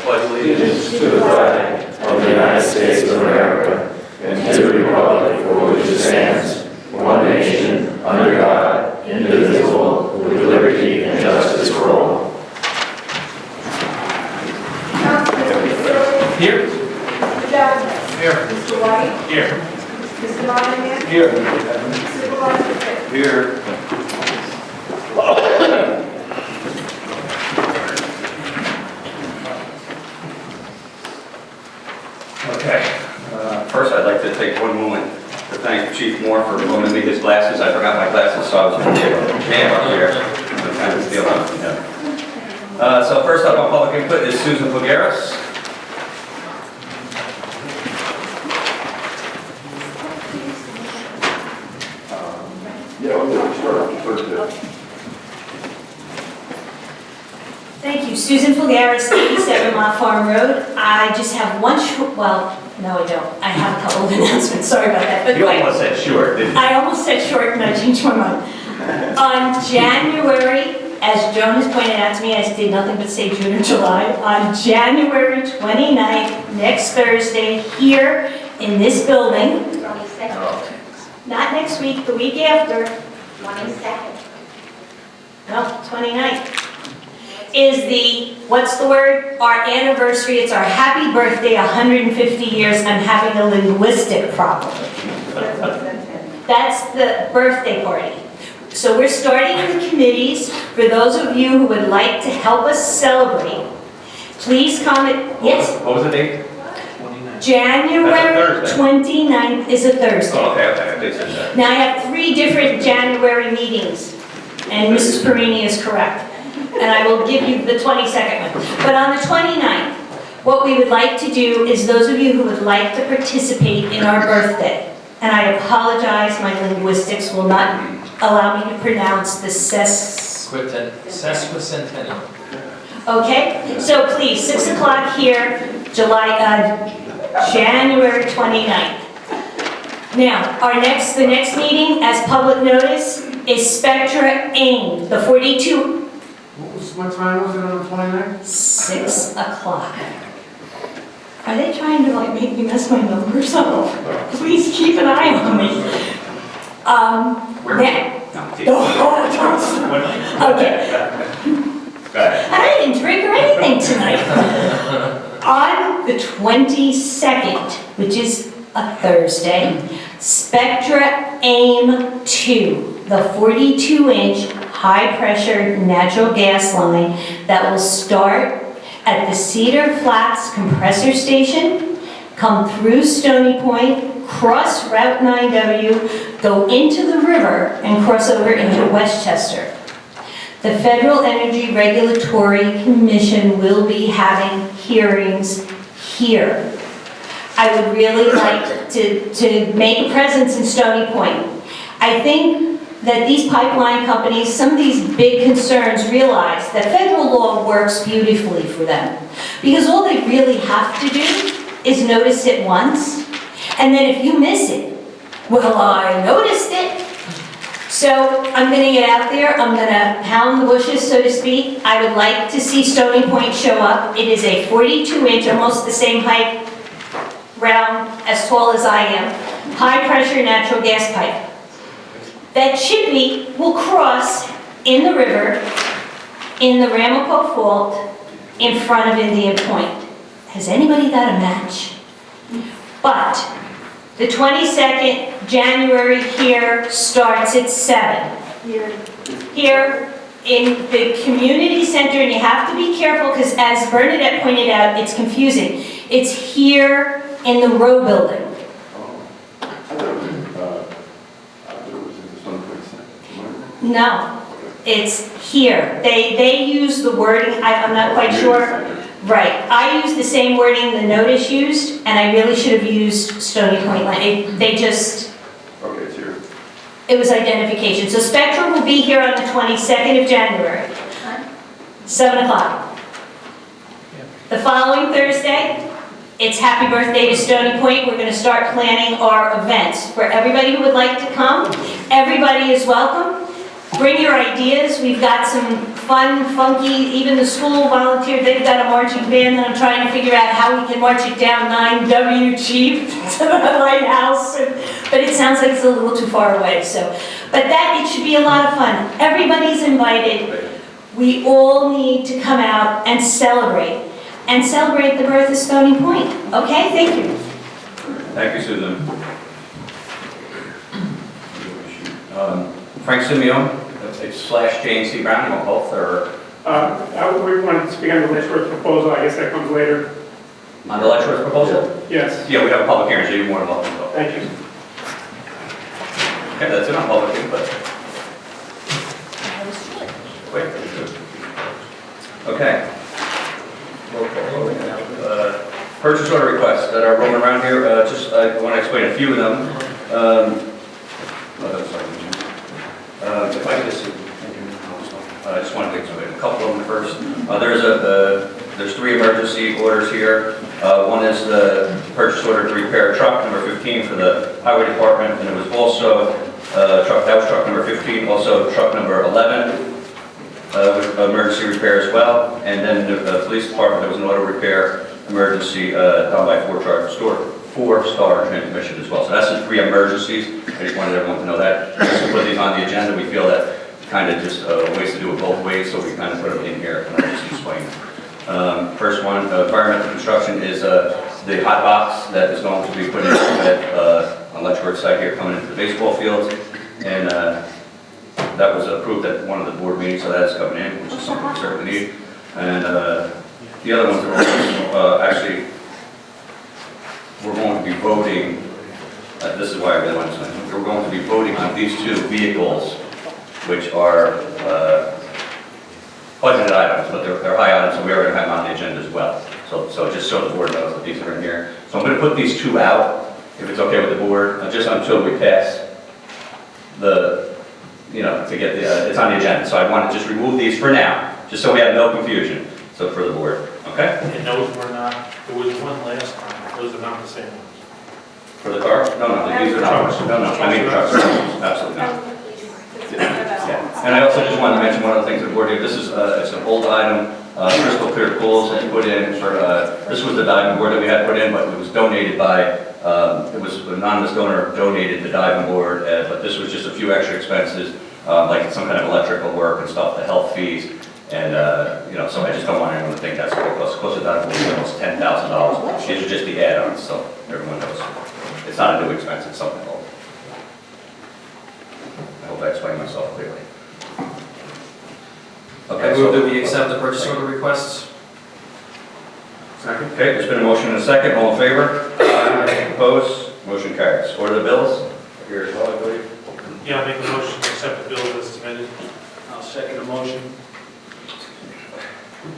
pledge allegiance to the flag of the United States of America and to the republic for which it stands, one nation, under God, indivisible, with liberty and justice for all. Here. Mr. Douglas. Here. Mr. White. Here. Mr. Monahan. Here. Supervisor Fitt. Here. Okay. First, I'd like to take one moment to thank Chief Moore for loaning me his glasses. I forgot my glasses, so I was going to be able to jam up here. I'm kind of stealing them from him. So first up on public input is Susan Pugaris. Thank you. Susan Fulgaris, 87 Mott Farm Road. I just have one well, no I don't. I have a couple of announcements. Sorry about that. But You wait. almost said short, didn't you? I almost said short and I changed my mind. On January, as Joan has pointed out to me, I did nothing but say June or July. On January 29th, next Thursday, here in this building, 22nd. not next week, the week after, 22nd. no, 29th, is the, what's the word? Our anniversary. It's our happy birthday, 150 years. I'm having a linguistic problem. That's the birthday party. So we're starting the committees. For those of you who would like to help us celebrate, please comment. Yes? What was the date? January That's a Thursday. 29th is a Thursday. Oh, okay, I think so. That. Now I have 3 different January meetings, and Mrs. Perini is correct. And I will give you the 22nd one. But on the 29th, what we would like to do is those of you who would like to participate in our birthday, and I apologize, my linguistics will not allow me to pronounce the sesquicentennial. Okay, so please, 6 o'clock here, January 29th. Now, the next meeting, as public notice, is Spectra AIM, the 42. What time was it on the 29th? 6 o'clock. Are they trying to make me mess my numbers up? Please keep an eye on me. Where Okay. Go ahead. I didn't drink or anything tonight. On the 22nd, which is a Thursday, Spectra AIM 2, the 42-inch high-pressure natural gas line that will start at the Cedar Flats compressor station, come through Stony Point, cross Route 9W, go into the river, and cross over into Westchester. The Federal Energy Regulatory Commission will be having hearings here. I would really like to make a presence in Stony Point. I think that these pipeline companies, some of these big concerns realize that federal law works beautifully for them. Because all they really have to do is notice it once, and then if you miss it, well, I noticed it. So I'm gonna get out there, I'm gonna pound the bushes, so to speak. I would like to see Stony Point show up. It is a 42-inch, almost the same height, round, as tall as I am, high-pressure natural gas pipe. That chippy will cross in the river, in the Ramapo Fault, in front of Indian Point. Has anybody got a match? But the 22nd, January here starts at 7. Here in the community center, and you have to be careful because as Bernadette pointed out, it's confusing. It's here in the Row building. No, it's here. They use the wording, I'm not quite sure. Right, I used the same wording the notice used, and I really should have used Stony Point Line. They just, Okay, it's here. it was identification. So Spectra will be here on the 22nd of January, 7 o'clock. The following Thursday, it's happy birthday to Stony Point. We're going to start planning our events. For everybody who would like to come, everybody is welcome. Bring your ideas. We've got some fun, funky, even the school volunteered. They've got a marching band that I'm trying to figure out how we can march it down 9W Chief to the lighthouse. But it sounds like it's a little too far away, so. But it should be a lot of fun. Everybody's invited. We all need to come out and celebrate the birth of Stony Point. Okay, thank you. Thank you, Susan. Frank Simeon, / James C. Brown, you want both, or? We wanted to speak on the Letchworth proposal, I guess that comes later. On the Letchworth proposal? Yes, Yeah, we have a public hearing, so you're more than welcome to go. thank you. Okay, that's it on public hearing, but. Wait. Okay. Purchase order requests that are rolling around here, I want to explain a few of them. If I just wanted to explain a couple of them first. There's 3 emergency orders here. One is the purchase order to repair truck number 15 for the highway department, and it was also truck number 15, also truck number 11, with emergency repair as well. And then the police department, there was an auto repair emergency done by 4-star transmission as well. So that's the 3 emergencies. I just wanted everyone to know that. Just to put these on the agenda, we feel that kind of just ways to do it both ways, so we kind of put them in here and I'll just explain. First one, environmental construction is the hot box that is going to be put in on Letchworth site here coming into the baseball fields. And that was approved at one of the board meetings, so that's coming in, which is something we certainly need. And the other ones are actually, we're going to be voting, this is why I really want to say, we're going to be voting on these 2 vehicles, which are budgeted items, but they're high items, so we are going to have them on the agenda as well. So just so the board knows that these are in here. So I'm going to put these 2 out, if it's okay with the board, just until we pass to get it's on the agenda. So I want to just remove these for now, just so we have no confusion, so for the board, okay? And those were not, there was one last time, those are not the same ones. For the car? No, these are not, no, I mean trucks, absolutely not. Yeah. And I also just wanted to mention one of the things the board did. This is it's an old item, crystal clear pools that you put in for. This was the diving board that we had put in, but it was donated by. It was an anonymous donor donated the diving board, but this was just a few extra expenses, like some kind of electrical work and stuff, the health fees, and so I just don't want anyone to think that's close to diving board, almost $10,000. These are just the add-ons, so everyone knows. It's not a new expense; it's something old. I hope I explained myself clearly. Okay, I move that we accept the purchase order requests. Second? Okay, there's been a motion and a second. All in favor? Aye. Opposed? Motion carries. Order the bills. Here as well, I believe. Yeah, I'll make a motion to accept the bills as submitted. I'll second the motion.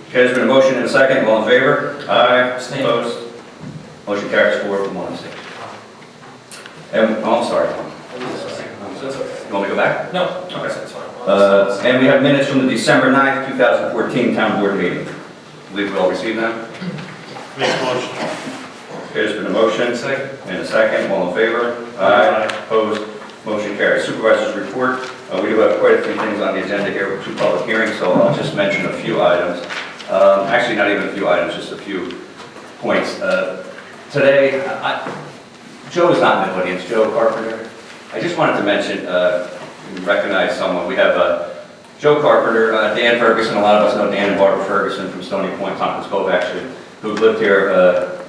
Okay, there's been a motion and a second. All in favor? Aye. Abstain. Opposed? Motion carries 4-1 abstain. And, I'm sorry. You want me to go back? No, Okay. that's fine. And we have minutes from the December 9th, 2014 town board meeting. I believe we all received them. Make a motion. Okay, there's been a motion. Second. And a second. All in favor? Aye. Opposed? Motion carries. Supervisor's report. We do have quite a few things on the agenda here with 2 public hearings, so I'll just mention a few items. Actually, not even a few items, just a few points. Today, Joe is not in the audience. Joe Carpenter. I just wanted to mention, recognize someone. We have Joe Carpenter, Dan Ferguson. A lot of us know Dan and Barbara Ferguson from Stony Point, Tompkins Cove, actually, who've lived here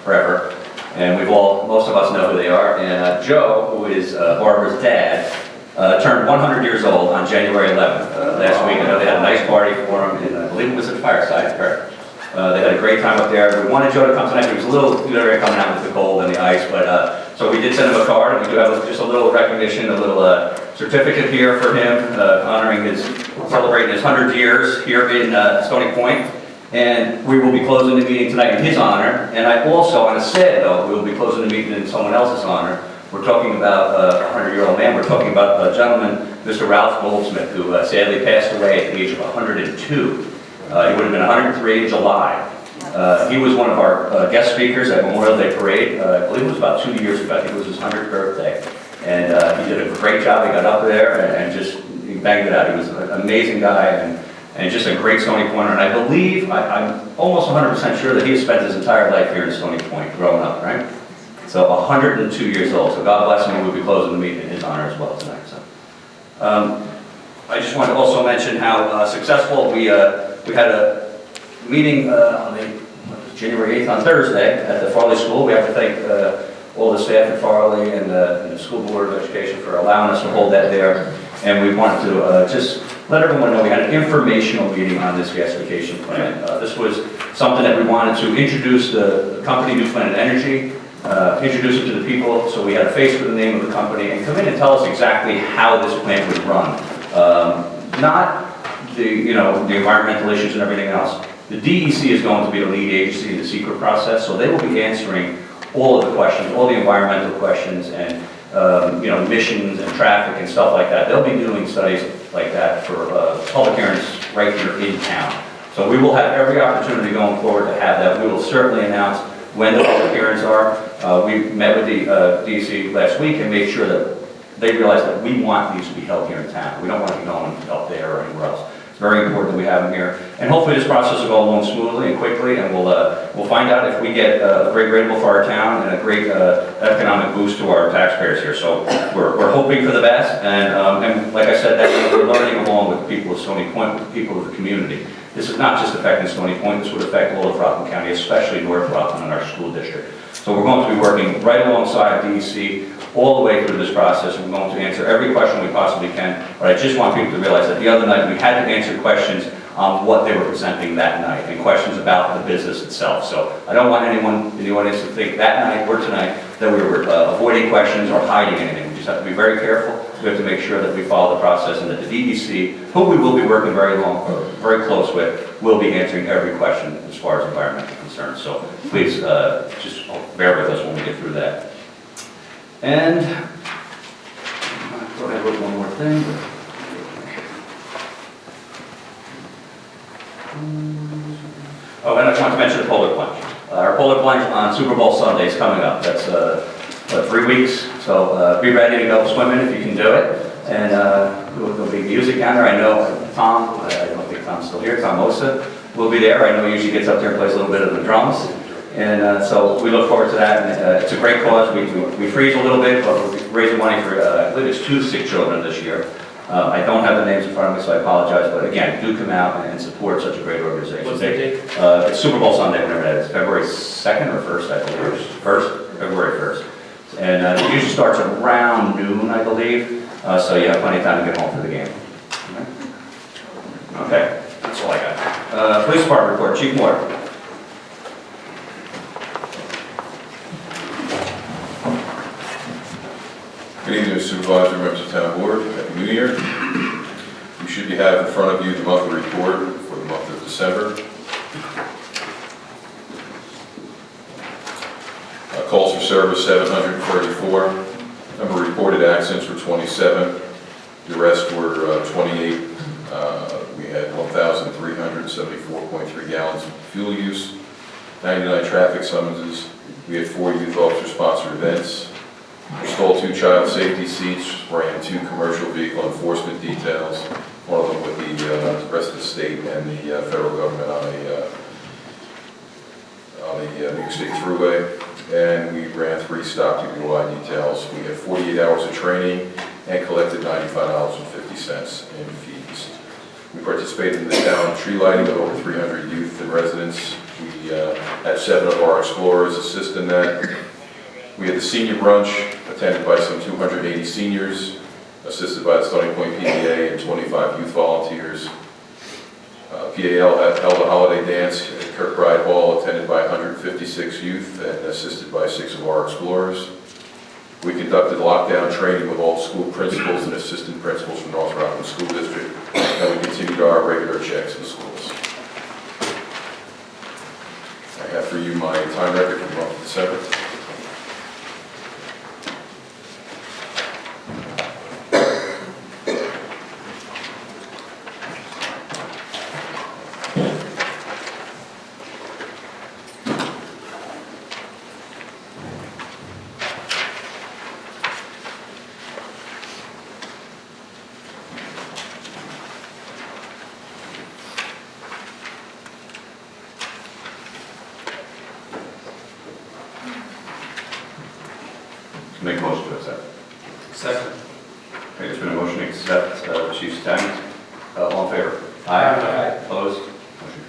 forever. And most of us know who they are. And Joe, who is Barbara's dad, turned 100 years old on January 11th last week. I know they had a nice party for him, and I believe it was at Fireside, correct? They had a great time up there. We wanted Joe to come tonight, but he was a little coming out with the cold and the ice, but so we did send him a card, and we do have just a little recognition, a little certificate here for him, celebrating his 100 years here in Stony Point. And we will be closing the meeting tonight in his honor. And I also, on a sad note, we will be closing the meeting in someone else's honor. We're talking about a 100-year-old man. We're talking about a gentleman, Mr. Ralph Goldsmith, who sadly passed away at the age of 102. He would have been 103 in July. He was one of our guest speakers at Memorial Day Parade. I believe it was about 2 years ago. I think it was his 100th birthday. And he did a great job. He got up there and just, he banged it out. He was an amazing guy and just a great Stony Pointer. And I believe, I'm almost 100% sure that he has spent his entire life here in Stony Point, growing up, right? So 102 years old. So God bless him. We'll be closing the meeting in his honor as well tonight. So, I just wanted to also mention how successful we had a meeting on January 8th on Thursday at the Farley School. We have to thank all the staff at Farley and the School Board of Education for allowing us to hold that there. And we wanted to just let everyone know we had an informational meeting on this gasification plan. This was something that we wanted to introduce the company, New Planet Energy, introduce it to the people so we had a face for the name of the company, and come in and tell us exactly how this plant would run. Not the environmental issues and everything else. The DEC is going to be the lead agency in the secret process, so they will be answering all of the questions, all the environmental questions, and emissions and traffic and stuff like that. They'll be doing studies like that for public hearings right here in town. So we will have every opportunity going forward to have that. We will certainly announce when the public hearings are. We met with the DEC last week and made sure that they realize that we want these to be held here in town. We don't want to be going up there or anywhere else. It's very important that we have them here. And hopefully this process will go along smoothly and quickly, and we'll find out if we get a great rateable for our town and a great economic boost to our taxpayers here. So we're hoping for the best, and like I said, that we're learning along with the people of Stony Point, with the people of the community. This is not just affecting Stony Point, this would affect all of Rockland County, especially North Rockland and our school district. So we're going to be working right alongside DEC all the way through this process. We're going to answer every question we possibly can, but I just want people to realize that the other night we had to answer questions on what they were presenting that night and questions about the business itself. So I don't want anyone in the audience to think that night or tonight that we were avoiding questions or hiding anything. We just have to be very careful. We have to make sure that we follow the process and that the DEC, who we will be working very close with, will be answering every question as far as environmental concerns. So please just bear with us when we get through that. And I thought I wrote one more thing. Oh, and I want to mention the polar plunge. Our polar plunge on Super Bowl Sunday is coming up. That's 3 weeks, so be ready to go swimming if you can do it. And there'll be music down there. I know Tom, I don't think Tom's still here, Tom Osa will be there. I know he usually gets up there and plays a little bit of the drums. And so we look forward to that. And it's a great cause. We freeze a little bit, but we're raising money for, I believe it's 2 sick children this year. I don't have the names in front of me, so I apologize. But again, do come out and support such a great organization. What's the date? It's Super Bowl Sunday, whenever that is. February 2nd or 1st, I believe. February 1st. And it usually starts around noon, I believe. So you have plenty of time to get home for the game. Okay, that's all I got. Police Department report, Chief Moore. Good evening, Supervisor, members of Town Board. Happy New Year. You should have in front of you the monthly report for the month of December. Calls for service 734. Number of reported accidents were 27. The rest were 28. We had 1,374.3 gallons of fuel use, 99 traffic summonses. We had 4 youth officer-sponsored events. Installed 2 child safety seats, ran 2 commercial vehicle enforcement details, one of them with the rest of the state and the federal government on the New York State Thruway, and we ran 3 stop DWI details. We had 48 hours of training and collected $95.50 in fees. We participated in the town tree lighting with over 300 youth and residents. We had 7 of our explorers assist in that. We had the senior brunch attended by some 280 seniors, assisted by the Stony Point PDA and 25 youth volunteers. PAL held a holiday dance at Kirkbride Hall, attended by 156 youth and assisted by 6 of our explorers. We conducted lockdown training with all school principals and assistant principals from North Rockland School District, and we continued our regular checks in schools. I have for you my time record for the month of December. Second. Okay, there's been a motion to accept the chief's statement. All in favor? Aye. Opposed? Motion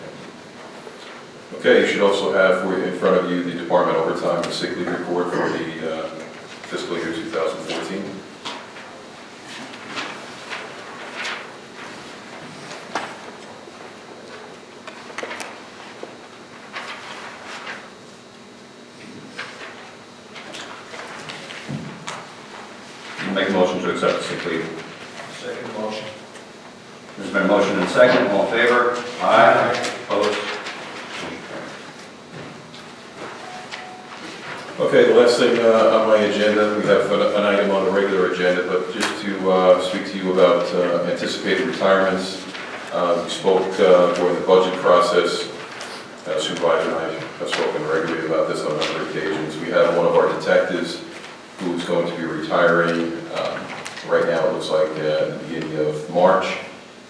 carries. Okay, you should also have in front of you the department overtime and sick leave report for the fiscal year 2014. Make a motion to accept the sick leave. Second motion. There's been a motion and second. All in favor? Aye. Opposed? Motion carries. Okay, the last thing on my agenda, we have an item on the regular agenda, but just to speak to you about anticipated retirements. We spoke during the budget process. Supervisor and I have spoken regularly about this on a number of occasions. We have one of our detectives who's going to be retiring. Right now, it looks like at the beginning of March,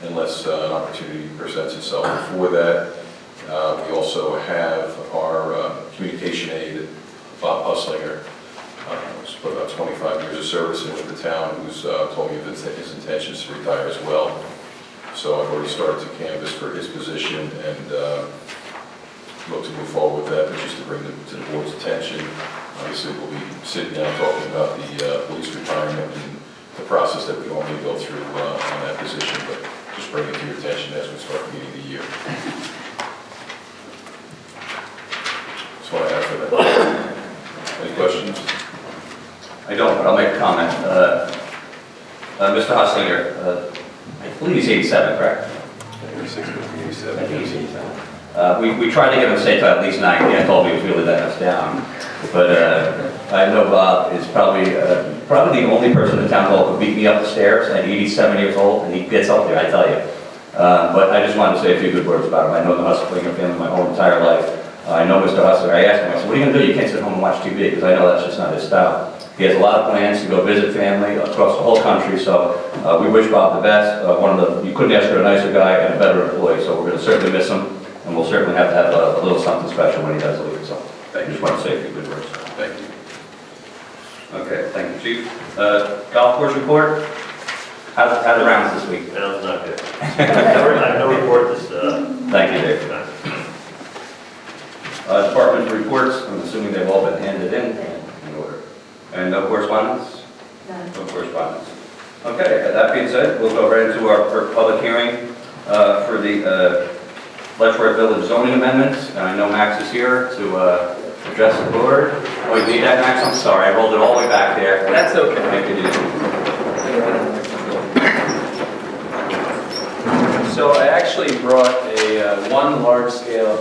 unless an opportunity presents itself before that. We also have our communication aide, Bob Huslinger, who's put about 25 years of service in with the town, who's told me of his intentions to retire as well. So I've already started to canvass for his position and look to move forward with that, but just to bring it to the board's attention. Obviously, we'll be sitting down talking about the police retirement and the process that we normally go through on that position, but just bring it to your attention as we start meeting the year. That's what I have for that. Any questions? I don't, but I'll make a comment. Mr. Hustlinger, I believe he's 87, correct? 86, 87. I think he's 87. We tried to get him to stay till at least 90. I told him he was really letting us down. But I know Bob is probably the only person in town hall who beat me up the stairs at 87 years old, and he gets up there, I tell you. But I just wanted to say a few good words about him. I know the Hustlinger family my whole entire life. I know Mr. Hustlinger. I asked him, I said, what are you going to do? You can't sit home and watch TV, because I know that's just not his style. He has a lot of plans to go visit family across the whole country, so we wish Bob the best. You couldn't ask for a nicer guy and a better employee, so we're going to certainly miss him, and we'll certainly have to have a little something special when he does leave. So I just want to say a few good words. Thank you. Okay, thank you, Chief. Golf course report? How the rounds this week? Sounds not good. I have no report this, Thank you, Dave. Department reports, I'm assuming they've all been handed in order. And no correspondence? No correspondence. Okay, that being said, we'll go right into our public hearing for the Letchworth Village zoning amendments. And I know Max is here to address the board. Oh, you need that, Max? I'm sorry, I rolled it all the way back there. That's okay. Thank you, So I actually brought a one large-scale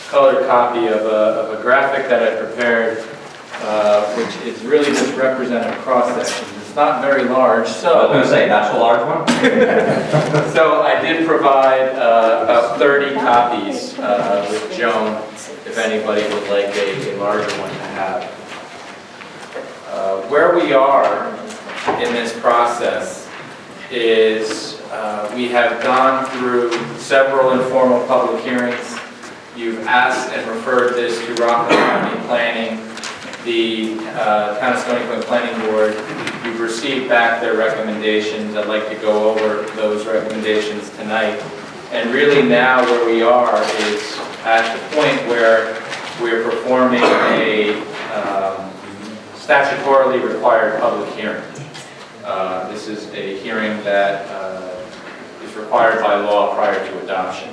colored copy of a graphic that I prepared, which is really just representing cross-sections. It's not very large, I was so going to say, that's a large one? so I did provide about 30 copies with Joan, if anybody would like a larger one to have. Where we are in this process is we have gone through several informal public hearings. You've asked and referred this to Rockland County Planning, the Town of Stony Point Planning Board. You've received back their recommendations. I'd like to go over those recommendations tonight. And really now where we are is at the point where we're performing a statutorily required public hearing. This is a hearing that is required by law prior to adoption.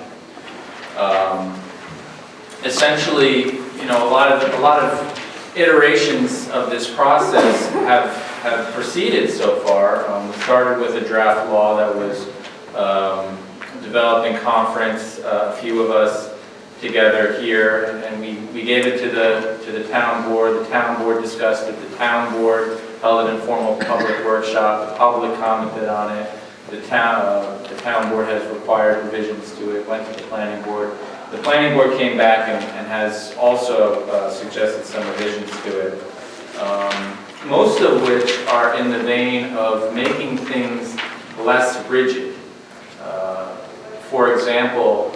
Essentially, you know, a lot of iterations of this process have proceeded so far. We started with a draft law that was developed in conference, a few of us together here, and we gave it to the town board. The town board discussed it. The town board held an informal public workshop. The public commented on it. The town board has required revisions to it. Went to the planning board. The planning board came back and has also suggested some revisions to it, most of which are in the vein of making things less rigid. For example,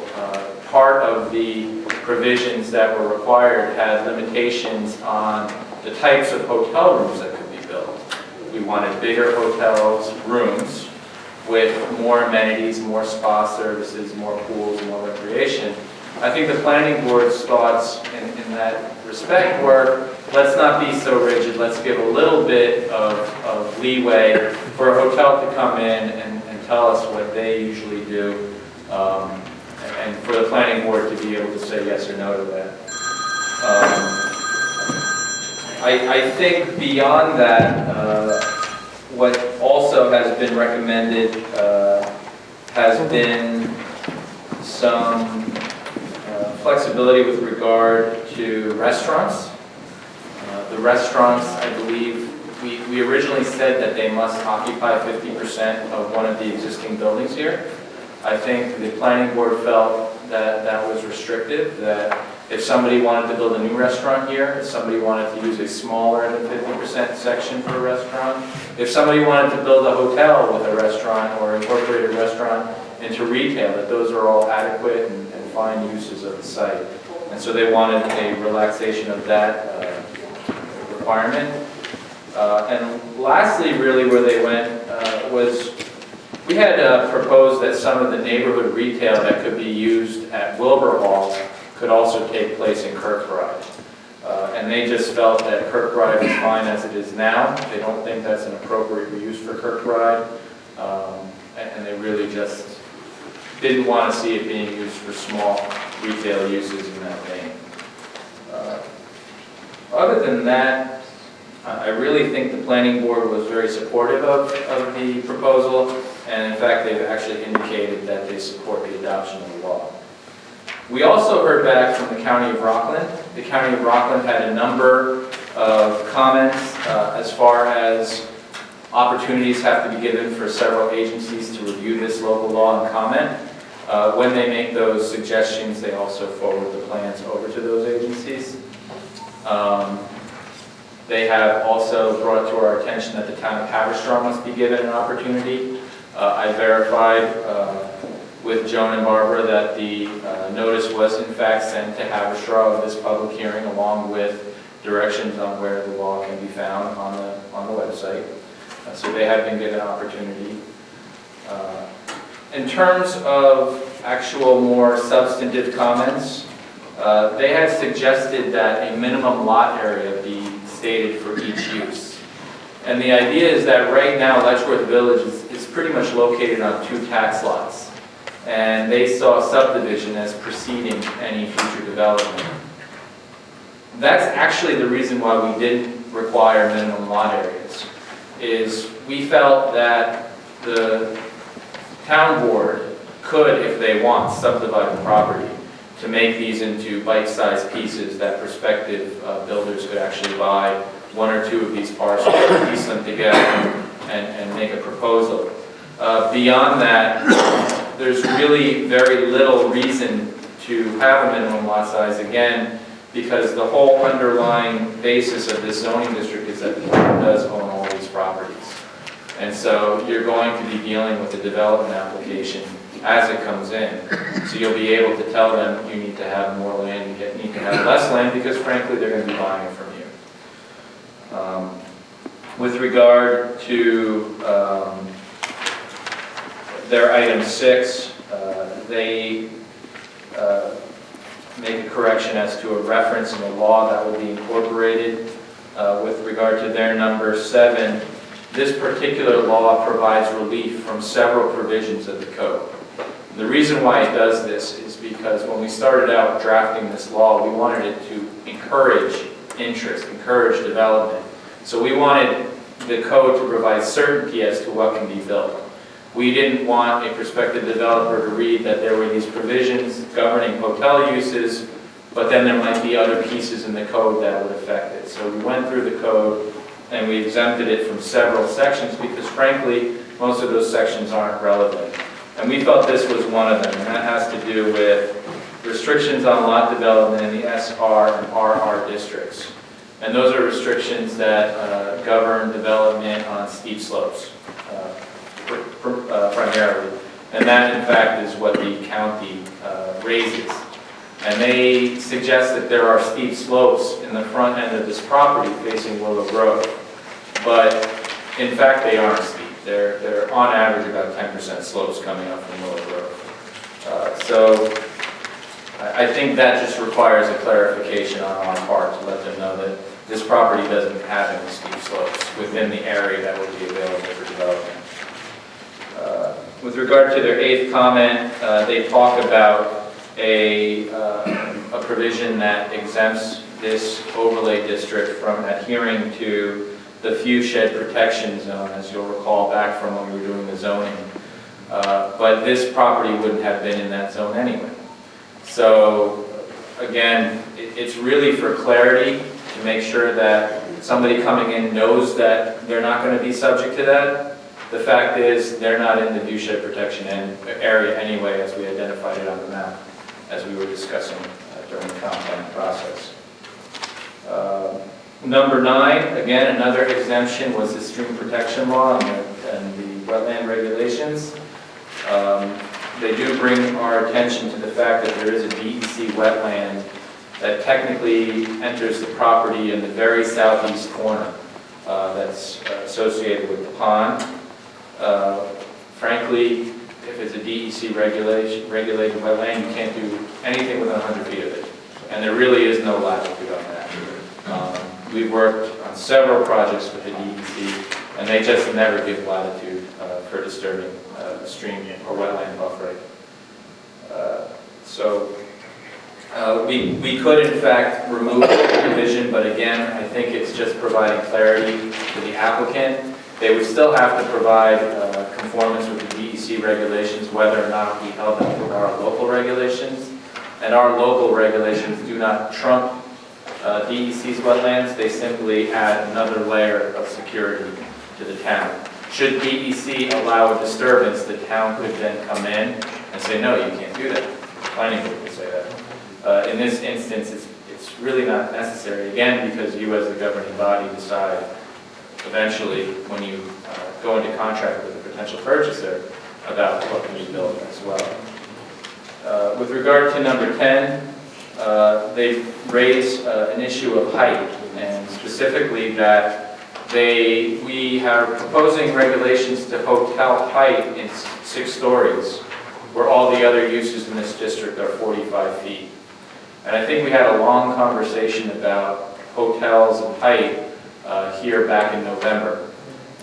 part of the provisions that were required had limitations on the types of hotel rooms that could be built. We wanted bigger hotels, rooms, with more amenities, more spa services, more pools, more recreation. I think the planning board's thoughts in that respect were, let's not be so rigid, let's give a little bit of leeway for a hotel to come in and tell us what they usually do, and for the planning board to be able to say yes or no to that. I think beyond that, what also has been recommended has been some flexibility with regard to restaurants. The restaurants, I believe, we originally said that they must occupy 50% of one of the existing buildings here. I think the planning board felt that that was restrictive, that if somebody wanted to build a new restaurant here, if somebody wanted to use a smaller than 50% section for a restaurant, if somebody wanted to build a hotel with a restaurant or incorporate a restaurant into retail, that those are all adequate and fine uses of the site. And so they wanted a relaxation of that requirement. And lastly, really where they went was, we had proposed that some of the neighborhood retail that could be used at Wilbur Hall could also take place in Kirkbride. And they just felt that Kirkbride is fine as it is now. They don't think that's an appropriate reuse for Kirkbride. And they really just didn't want to see it being used for small retail uses in that vein. Other than that, I really think the planning board was very supportive of the proposal, and in fact they've actually indicated that they support the adoption of the law. We also heard back from the County of Rockland. The County of Rockland had a number of comments as far as opportunities have to be given for several agencies to review this local law and comment. When they make those suggestions, they also forward the plans over to those agencies. They have also brought to our attention that the town of Haverstraw must be given an opportunity. I verified with Joan and Barbara that the notice was in fact sent to Haverstraw of this public hearing, along with directions on where the law can be found on the website. So they have been given an opportunity. In terms of actual more substantive comments, they had suggested that a minimum lot area be stated for each use. And the idea is that right now Letchworth Village is pretty much located on 2 tax lots. And they saw subdivision as preceding any future development. That's actually the reason why we didn't require minimum lot areas, is we felt that the town board could, if they want, subdivide the property to make these into bite-sized pieces that prospective builders could actually buy 1 or 2 of these parcels, piece them together, and make a proposal. Beyond that, there's really very little reason to have a minimum lot size, again, because the whole underlying basis of this zoning district is that the town does own all these properties. And so you're going to be dealing with the development application as it comes in. So you'll be able to tell them you need to have more land, you need to have less land, because frankly they're going to be buying it from you. With regard to their item 6, they make a correction as to a reference in the law that will be incorporated. With regard to their number 7, this particular law provides relief from several provisions of the code. The reason why it does this is because when we started out drafting this law, we wanted it to encourage interest, encourage development. So we wanted the code to provide certainty as to what can be built. We didn't want a prospective developer to read that there were these provisions governing hotel uses, but then there might be other pieces in the code that would affect it. So we went through the code and we exempted it from several sections because frankly, most of those sections aren't relevant. And we felt this was one of them, and that has to do with restrictions on lot development in the SR and RR districts. And those are restrictions that govern development on steep slopes, primarily. And that, in fact, is what the county raises. And they suggest that there are steep slopes in the front end of this property facing Willow Grove. But In fact, they aren't steep. They're on average about 10% slopes coming up from Willow Grove. So I think that just requires a clarification on our part to let them know that this property doesn't have any steep slopes within the area that would be available for development. With regard to their 8th comment, they talk about a provision that exempts this overlay district from adhering to the viewshed protection zone, as you'll recall back from when we were doing the zoning. But this property wouldn't have been in that zone anyway. So again, it's really for clarity to make sure that somebody coming in knows that they're not going to be subject to that. The fact is, they're not in the viewshed protection area anyway, as we identified it on the map, as we were discussing during the comp plan process. Number 9, again, another exemption was the stream protection law and the wetland regulations. They do bring our attention to the fact that there is a DEC wetland that technically enters the property in the very southeast corner that's associated with the pond. Frankly, if it's a DEC regulated wetland, you can't do anything within 100 feet of it. And there really is no latitude on that. We've worked on several projects with the DEC, and they just never give latitude for disturbing stream or wetland buffering. So we could in fact remove the provision, but again, I think it's just providing clarity to the applicant. They would still have to provide conformance with the DEC regulations, whether or not we held them to our local regulations. And our local regulations do not trump DEC's wetlands. They simply add another layer of security to the town. Should DEC allow a disturbance, the town could then come in and say, no, you can't do that. Planning board would say that. In this instance, it's really not necessary, again, because you as the governing body decide eventually when you go into contract with a potential purchaser about what can be built as well. With regard to number 10, they raise an issue of height, and specifically that we are proposing regulations to hotel height in 6 stories, where all the other uses in this district are 45 feet. And I think we had a long conversation about hotels and height here back in November.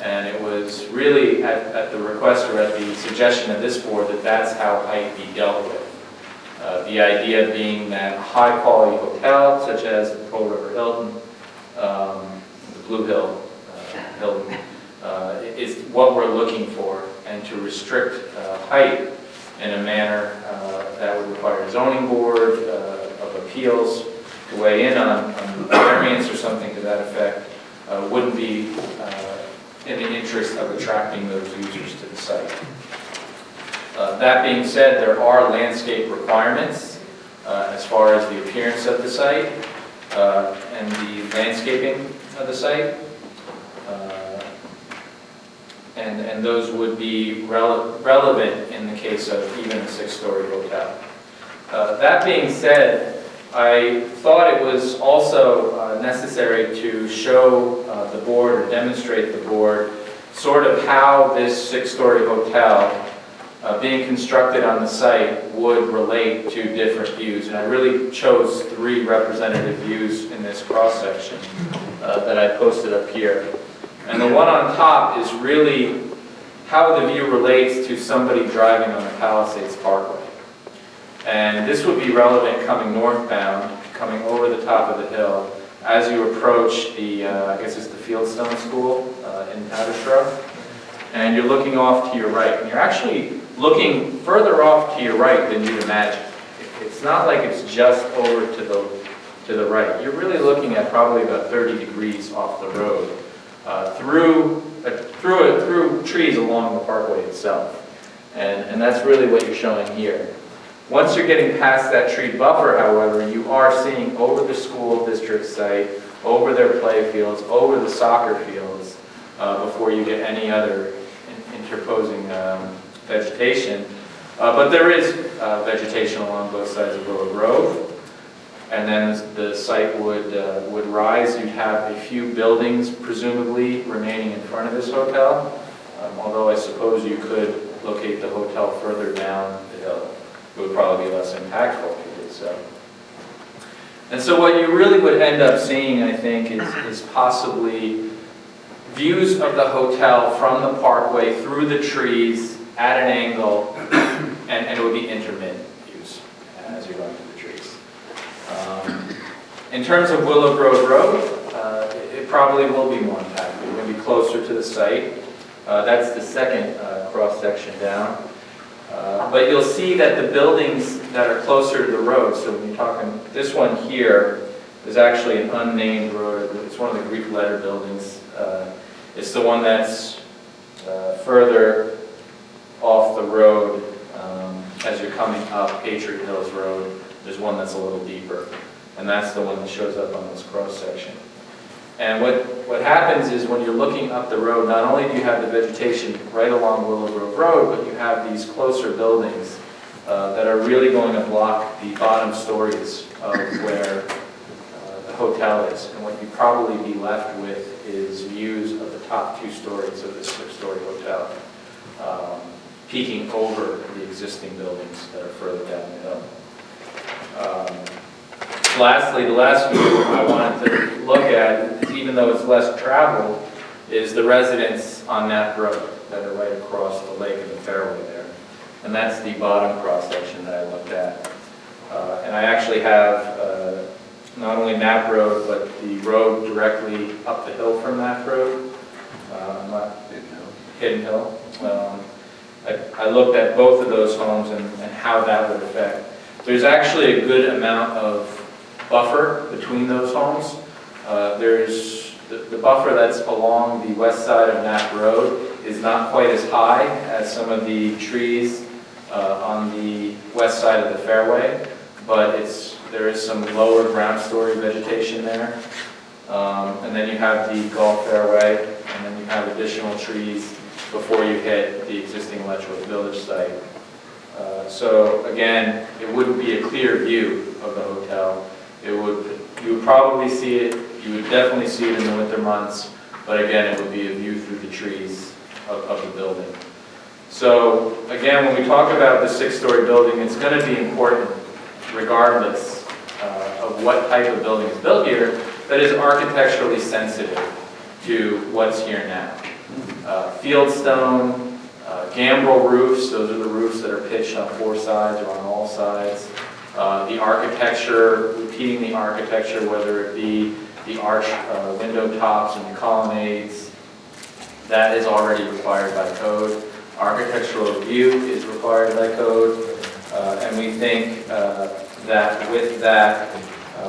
And it was really at the request or at the suggestion of this board that that's how height be dealt with. The idea being that a high-quality hotel, such as the Pearl River Hilton, the Blue Hill Hilton, is what we're looking for, and to restrict height in a manner that would require a zoning board of appeals to weigh in on variance or something to that effect wouldn't be in the interest of attracting those users to the site. That being said, there are landscape requirements as far as the appearance of the site and the landscaping of the site. And those would be relevant in the case of even a 6-story hotel. That being said, I thought it was also necessary to show the board or demonstrate the board sort of how this 6-story hotel being constructed on the site would relate to different views. And I really chose 3 representative views in this cross-section that I posted up here. And the one on top is really how the view relates to somebody driving on the Palisades Parkway. And this would be relevant coming northbound, coming over the top of the hill, as you approach the, I guess it's the Fieldstone School in Haverstraw. And you're looking off to your right. And you're actually looking further off to your right than you'd imagine. It's not like it's just over to the right. You're really looking at probably about 30 degrees off the road through trees along the parkway itself. And that's really what you're showing here. Once you're getting past that tree buffer, however, you are seeing over the school district site, over their play fields, over the soccer fields, before you get any other interposing vegetation. But there is vegetation along both sides of Willow Grove. and then the site would rise. You'd have a few buildings presumably remaining in front of this hotel, although I suppose you could locate the hotel further down the hill. It would probably be less impactful if you did so. And so what you really would end up seeing, I think, is possibly views of the hotel from the parkway through the trees at an angle, and it would be intermittent views as you're going through the trees. In terms of Willow Grove Road, it probably will be more impactful. We're going to be closer to the site. That's the second cross-section down. But you'll see that the buildings that are closer to the road, so when you're talking, this one here is actually an unnamed road. It's one of the Greek letter buildings. It's the one that's further off the road as you're coming up Patriot Hills Road. There's one that's a little deeper, and that's the one that shows up on this cross-section. And what happens is when you're looking up the road, not only do you have the vegetation right along Willow Grove Road, but you have these closer buildings that are really going to block the bottom stories of where the hotel is. And what you'd probably be left with is views of the top 2 stories of this 6-story hotel, peeking over the existing buildings that are further down the hill. Lastly, the last view I wanted to look at, even though it's less traveled, is the residents on that road that are right across the lake and the fairway there. And that's the bottom cross-section that I looked at. And I actually have not only that road, but the road directly up the hill from that road, Hidden Hill. I looked at both of those homes and how that would affect. There's actually a good amount of buffer between those homes. There's the buffer that's along the west side of Knapp Road is not quite as high as some of the trees on the west side of the fairway, but there is some lower ground story vegetation there. And then you have the golf fairway, and then you have additional trees before you hit the existing Letchworth Village site. So again, it wouldn't be a clear view of the hotel. You would probably see it, you would definitely see it in the winter months, but again, it would be a view through the trees of the building. So again, when we talk about the 6-story building, it's going to be important, regardless of what type of building is built here, that is architecturally sensitive to what's here now. Fieldstone, gambrel roofs, those are the roofs that are pitched on 4 sides or on all sides. The architecture, repeating the architecture, whether it be the arch window tops and the colonnades, that is already required by code. Architectural review is required by code, and we think that with that,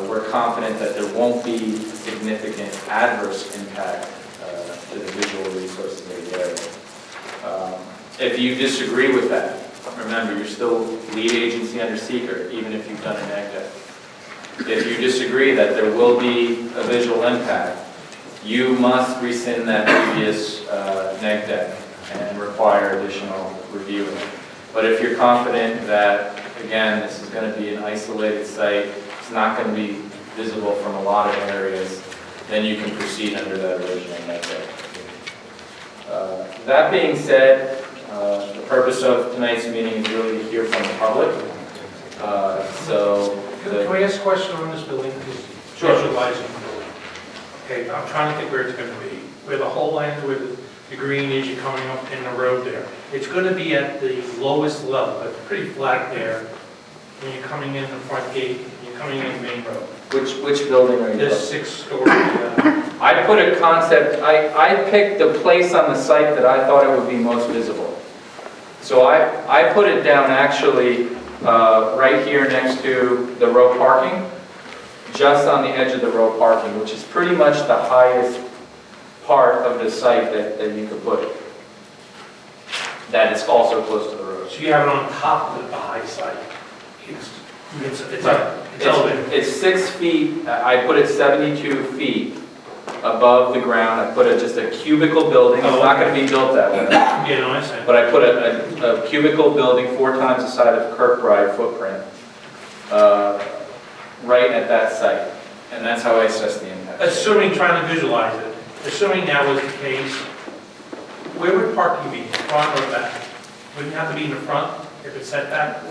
we're confident that there won't be significant adverse impact to the visual resources of the area. If you disagree with that, remember, you're still lead agency under seeker, even if you've done a neg deck. If you disagree that there will be a visual impact, you must rescind that previous neg deck and require additional reviewing. But if you're confident that, again, this is going to be an isolated site, it's not going to be visible from a lot of areas, then you can proceed under that original neg deck. That being said, the purpose of tonight's meeting is really to hear from the public. Can I ask a question on this building? Sure. Visualizing the building. Okay, I'm trying to think where it's going to be. Where the whole end, where the green is, you're coming up in the road there. It's going to be at the lowest level. It's pretty flat there. When you're coming in the front gate, you're coming in the main road. Which building are you This talking? 6-story. I put a concept, I picked the place on the site that I thought it would be most visible. So I put it down actually right here next to the row parking, just on the edge of the row parking, which is pretty much the highest part of the site that you could put it. That is also close to the road. So you have it on top of the high side. It's elevated. It's 6 feet, I put it 72 feet above the ground. I put just a cubicle building. It's not going to be built that way. Yeah, no, I understand. But I put a cubicle building 4 times the size of Kirkbride footprint. right at that site, and that's how I assess the impact. Assuming, trying to visualize it, assuming that was the case, where would parking be, front or back? Wouldn't it have to be in the front if it's set back?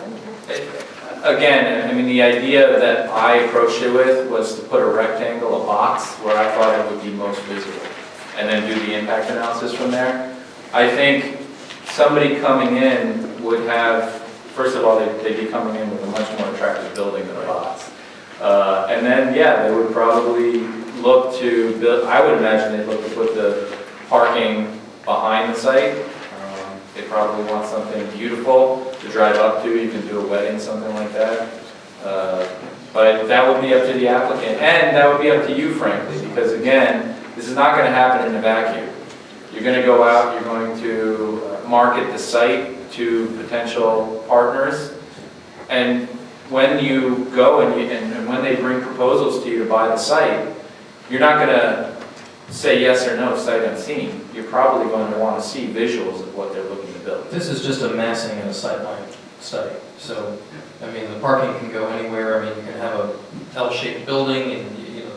Again, I mean, the idea that I approached it with was to put a rectangle, a box, where I thought it would be most visible, and then do the impact analysis from there. I think somebody coming in would have, first of all, they'd be coming in with a much more attractive building than a box. And then, yeah, they would probably look to build, I would imagine they'd look to put the parking behind the site. They probably want something beautiful to drive up to. You can do a wedding, something like that. But that would be up to the applicant, and that would be up to you, frankly, because again, this is not going to happen in a vacuum. You're going to go out, you're going to market the site to potential partners, and when you go and when they bring proposals to you to buy the site, you're not going to say yes or no sight unseen. You're probably going to want to see visuals of what they're looking to build. This is just a massing and a sightline study. So, I mean, the parking can go anywhere. I mean, you can have a L-shaped building and, you know,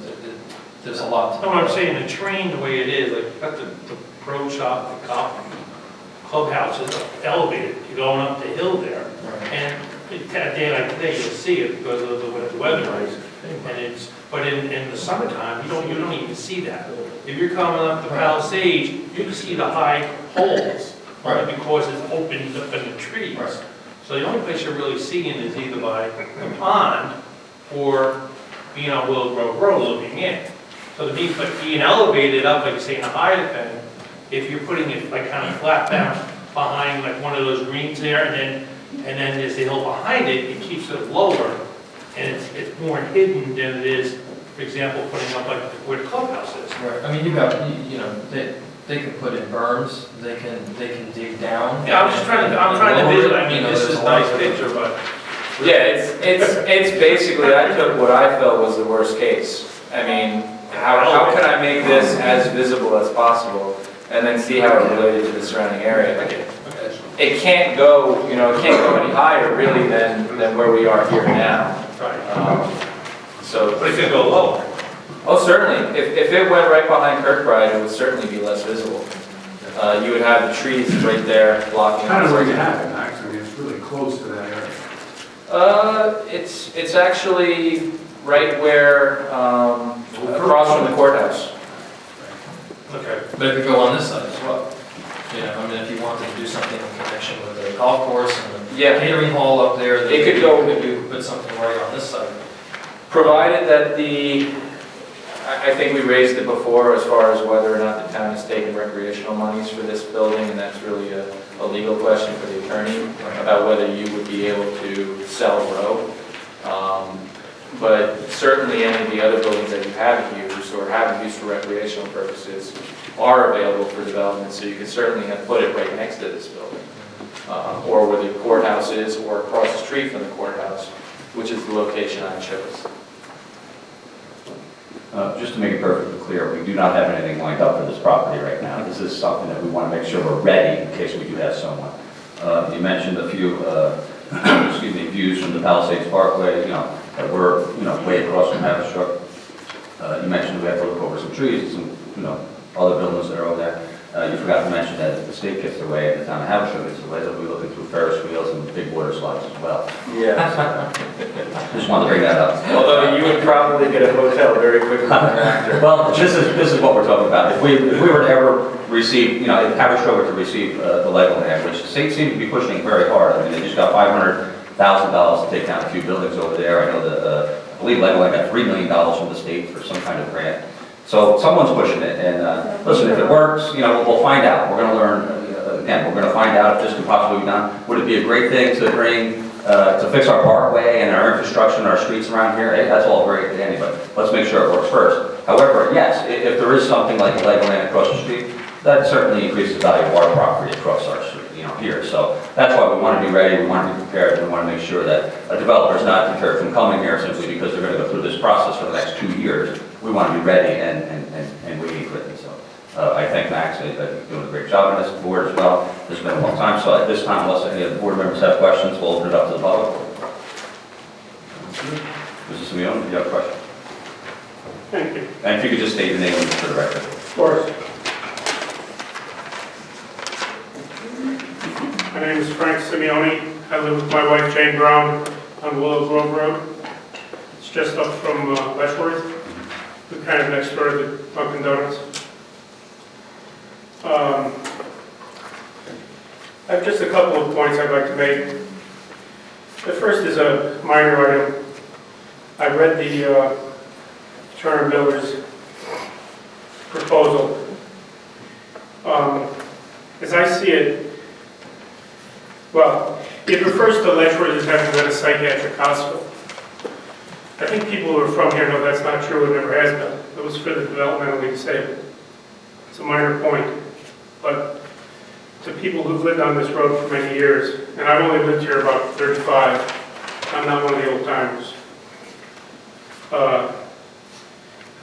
there's a lot to No, what I'm saying, the train, the way it is, like, got the pro shop, the cop, clubhouse is elevated, you're going up the hill there. Right. And a day like today, you'll see it because of the way the weather is. And it's, but in the summertime, you don't even see that. If you're coming up the Palisades, you can see the high holes, only because it's opened up in the trees. Right. So the only place you're really seeing is either by the pond or being on Willow Grove Road looking in. So to be, but being elevated up, like you say, in a higher thing, if you're putting it like kind of flat down behind like one of those greens there, and then there's the hill behind it, it keeps it lower, and it's more hidden than it is, for example, putting up like where the clubhouse is. Right. I mean, you got, you know, they can put in berms, they can dig down. Yeah, I'm trying to visit, I mean, this is a nice picture, but. Yeah, it's basically, I took what I felt was the worst case. I mean, how can I make this as visible as possible, and then see how it related to the surrounding area? It can't go, you know, it can't go any higher really than where we are here now. But it could go lower. Oh, certainly. If it went right behind Kirkbride, it would certainly be less visible. You would have the trees right there blocking. Kind of where you have it, actually, it's really close to that area. It's actually right where, across from the courthouse. Okay. But it could go on this side as well. You know, I mean, if you wanted to do something in connection with the golf course and the Yeah. catering hall up there, then It could go- you could put something right on this side. Provided that I think we raised it before as far as whether or not the town has taken recreational monies for this building, and that's really a legal question for the attorney about whether you would be able to sell row. But certainly any of the other buildings that you haven't used or haven't used for recreational purposes are available for development, so you could certainly have put it right next to this building. Or where the courthouse is, or across the street from the courthouse, which is the location I chose. Just to make it perfectly clear, we do not have anything lined up for this property right now. This is something that we want to make sure we're ready in case we do have someone. You mentioned a few, views from the Palisades Parkway, that we're, way across from Haverstruck. You mentioned we have to look over some trees, some, other buildings that are over there. You forgot to mention that if the state gets away and the town of Haverstruck gets away, they'll be looking through Ferris wheels and big water slides as well. Yeah. Just wanted to bring that up. Although you would probably get a hotel very quickly thereafter. Well, this is what we're talking about. If we were to ever receive, if Haverstruck were to receive the Legoland, which the state seems to be pushing very hard. I mean, they just got $500,000 to take down a few buildings over there. I know that I believe Legoland got $3 million from the state for some kind of grant. So someone's pushing it, and listen, if it works, we'll find out. We're going to learn, again, we're going to find out if this can possibly be done. Would it be a great thing to bring, to fix our parkway and our infrastructure and our streets around here? Hey, that's all great, Danny, but let's make sure it works first. However, yes, if there is something like Legoland across the street, that certainly increases the value of our property across our street, here. So that's why we want to be ready, we want to be prepared, we want to make sure that a developer is not deterred from coming here simply because they're going to go through this process for the next 2 years. We want to be ready and waiting for it. So I thank Max, I think you're doing a great job on this board as well. It's been a long time, so at this time, unless any of the board members have questions, we'll open it up to the public. Mr. Simeone, you have a question? Thank you. And if you could just state your name for the record. Of course. My name is Frank Simeone. I live with my wife Jane Brown on Willow Grove Road. It's just up from Letchworth. We're kind of next door to Dunkin' Donuts. I have just a couple of points I'd like to make. The first is a minor item. I read the Turner Miller's proposal. As I see it, well, it refers to Letchworth as having been a psychiatric hospital. I think people who are from here know that's not true, it never has been. It was for the developmentally disabled. It's a minor point, but to people who've lived on this road for many years, and I've only lived here about 35, I'm not one of the old timers. I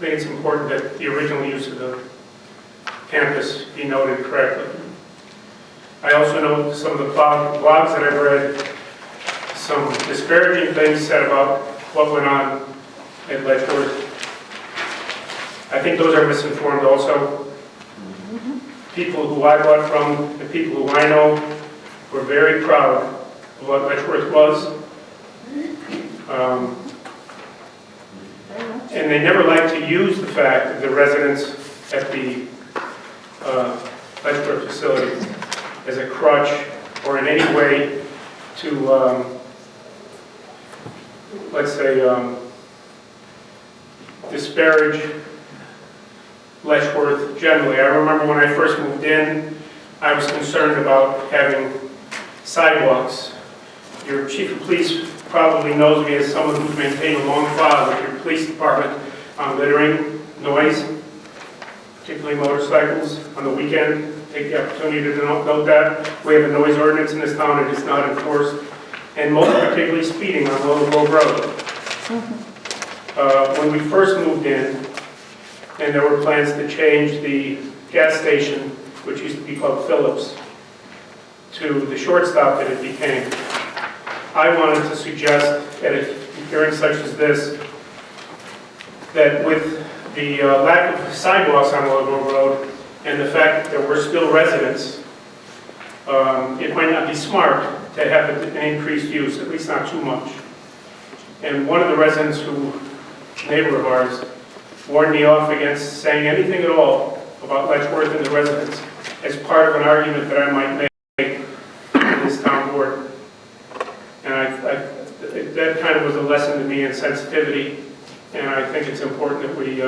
think it's important that the original use of the campus be noted correctly. I also know some of the blogs that I've read, some disparaging things said about what went on at Letchworth. I think those are misinformed also. People who I bought from, the people who I know, were very proud of what Letchworth was. And they never liked to use the fact that the residents at the Letchworth facility as a crutch or in any way to, let's say, disparage Letchworth generally. I remember when I first moved in, I was concerned about having sidewalks. Your chief of police probably knows me as someone who's maintained a long file with your police department on littering, noise, particularly motorcycles on the weekend. Take the opportunity to note that. We have a noise ordinance in this town and it's not enforced. And most particularly speeding on Willow Grove Road. When we first moved in, and there were plans to change the gas station, which used to be called Phillips, to the shortstop that it became, I wanted to suggest at a hearing such as this, that with the lack of sidewalks on Willow Grove Road, and the fact that there were still residents, it might not be smart to have an increased use, at least not too much. And one of the residents who, neighbor of ours, warned me off against saying anything at all about Letchworth and the residents as part of an argument that I might make in this town board. And that kind of was a lesson to me in sensitivity, and I think it's important that we,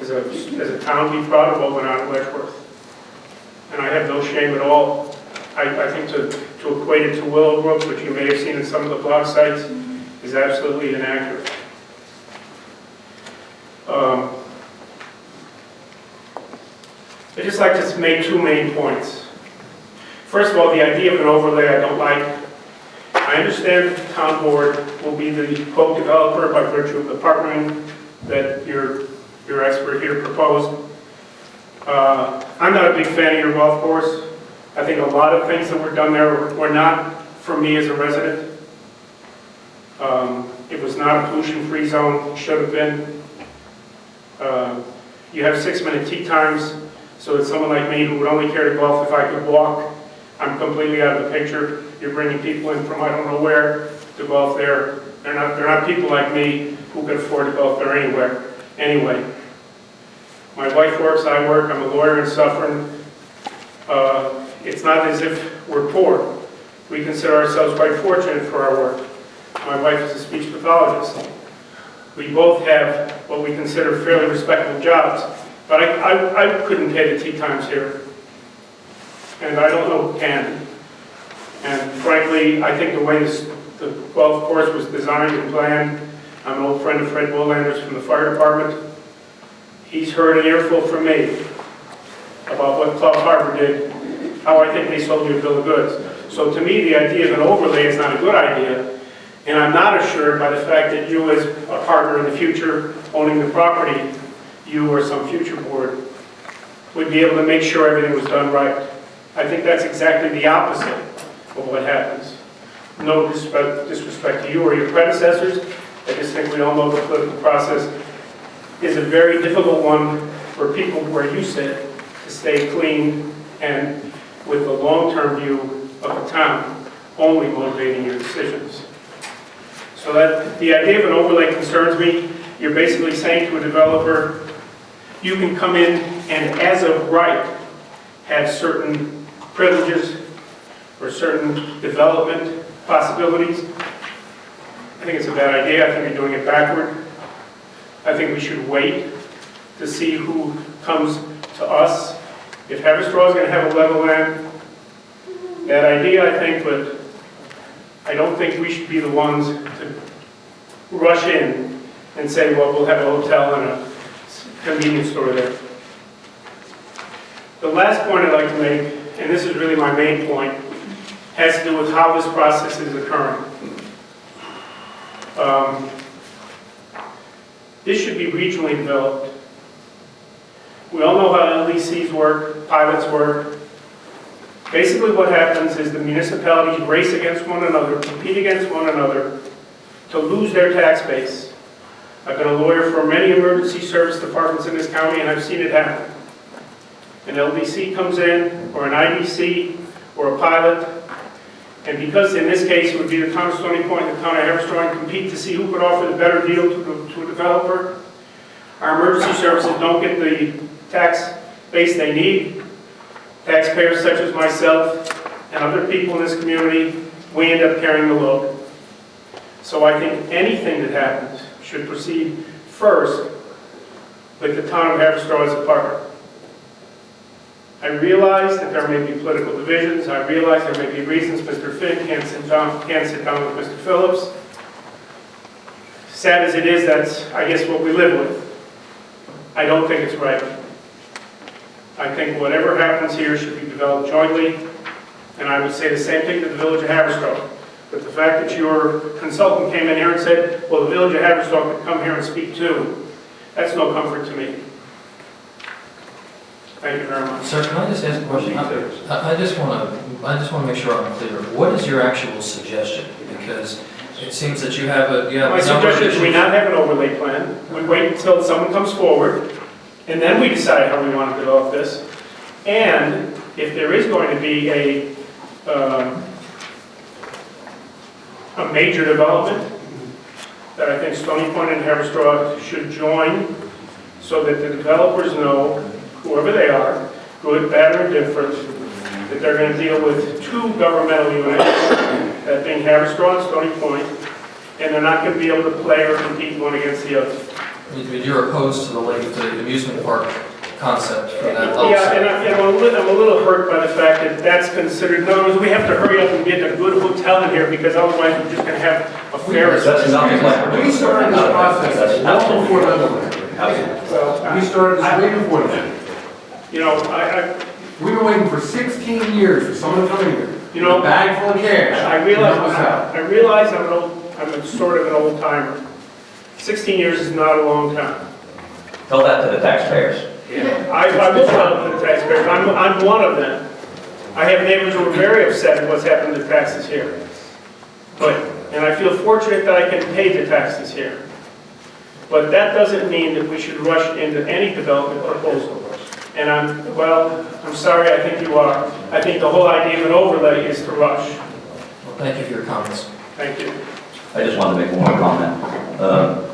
as a town, be proud of what went on at Letchworth. And I have no shame at all. I think to equate it to Willowbrook, which you may have seen in some of the blog sites, is absolutely inaccurate. I'd just like to make two main points. First of all, the idea of an overlay I don't like. I understand that the town board will be the quote developer by virtue of the partnering that your expert here proposed. I'm not a big fan of your golf course. I think a lot of things that were done there were not for me as a resident. It was not a pollution-free zone, it should have been. You have 6-minute tee times, so that someone like me who would only care to golf if I could walk, I'm completely out of the picture. You're bringing people in from I don't know where to golf there. They're not people like me who can afford to golf there anyway. My wife works, I work, I'm a lawyer in Suffern. It's not as if we're poor. We consider ourselves quite fortunate for our work. My wife is a speech pathologist. We both have what we consider fairly respectable jobs. But I couldn't pay the tee times here. And I don't know who can. And frankly, I think the way the golf course was designed and planned, I'm an old friend of Fred Willander's from the fire department. He's heard an earful from me about what Club Harbor did, how I think they sold you a bill of goods. So to me, the idea of an overlay is not a good idea, and I'm not assured by the fact that you as a partner in the future owning the property, you or some future board, would be able to make sure everything was done right. I think that's exactly the opposite of what happens. no disrespect to you or your predecessors. I just think we all know the political process is a very difficult one for people where you sit to stay clean and with the long-term view of the town only motivating your decisions. So that the idea of an overlay concerns me. You're basically saying to a developer, you can come in and as of right have certain privileges or certain development possibilities. I think it's a bad idea. I think you're doing it backward. I think we should wait to see who comes to us. If Haverstraw is going to have a level land, bad idea, I think, but I don't think we should be the ones to rush in and say, well, we'll have a hotel and a convenience store there. The last point I'd like to make, and this is really my main point, has to do with how this process is occurring. This should be regionally developed. We all know how LDCs work, pilots work. Basically what happens is the municipalities race against one another, compete against one another to lose their tax base. I've been a lawyer for many emergency service departments in this county and I've seen it happen. An LDC comes in, or an IDC, or a pilot, and because in this case it would be the town of Stony Point and the town of Haverstraw and compete to see who could offer the better deal to a developer, our emergency services don't get the tax base they need. Taxpayers such as myself and other people in this community, we end up carrying the load. So I think anything that happens should proceed first with the town of Haverstraw as a partner. I realize that there may be political divisions. I realize there may be reasons Mr. Finn can't sit down with Mr. Phillips. Sad as it is, that's, I guess, what we live with. I don't think it's right. I think whatever happens here should be developed jointly, and I would say the same thing to the village of Haverstraw. But the fact that your consultant came in here and said, well, the village of Haverstraw could come here and speak too, that's no comfort to me. Thank you very much. Sir, can I just ask a question? I just want to make sure I'm clear. What is your actual suggestion? Because it seems that you have a My suggestion is we not have an overlay plan. We wait until someone comes forward, and then we decide how we want to develop this. And if there is going to be a major development, that I think Stony Point and Haverstraw should join so that the developers know, whoever they are, good, bad, or indifferent, that they're going to deal with two governmental units, that being Haverstraw and Stony Point, and they're not going to be able to play or compete one against the other. You're opposed to the amusement park concept for that level? Yeah, and I'm a little hurt by the fact that that's considered, in other words, we have to hurry up and get a good hotel in here because otherwise we're just going to have a fair... That's nothing like... We started this process long before that. We started this way before that. You know, We've been waiting for 16 years for someone to come in here. You know, a bag full of cash. I realize I'm sort of an old timer. 16 years is not a long time. Tell that to the taxpayers. I will tell it to the taxpayers. I'm one of them. I have neighbors who are very upset at what's happened to taxes here. And I feel fortunate that I can pay the taxes here. But that doesn't mean that we should rush into any development proposal. And I'm sorry, I think you are. I think the whole idea of an overlay is to rush. Well, thank you for your comments. Thank you. I just wanted to make one more comment.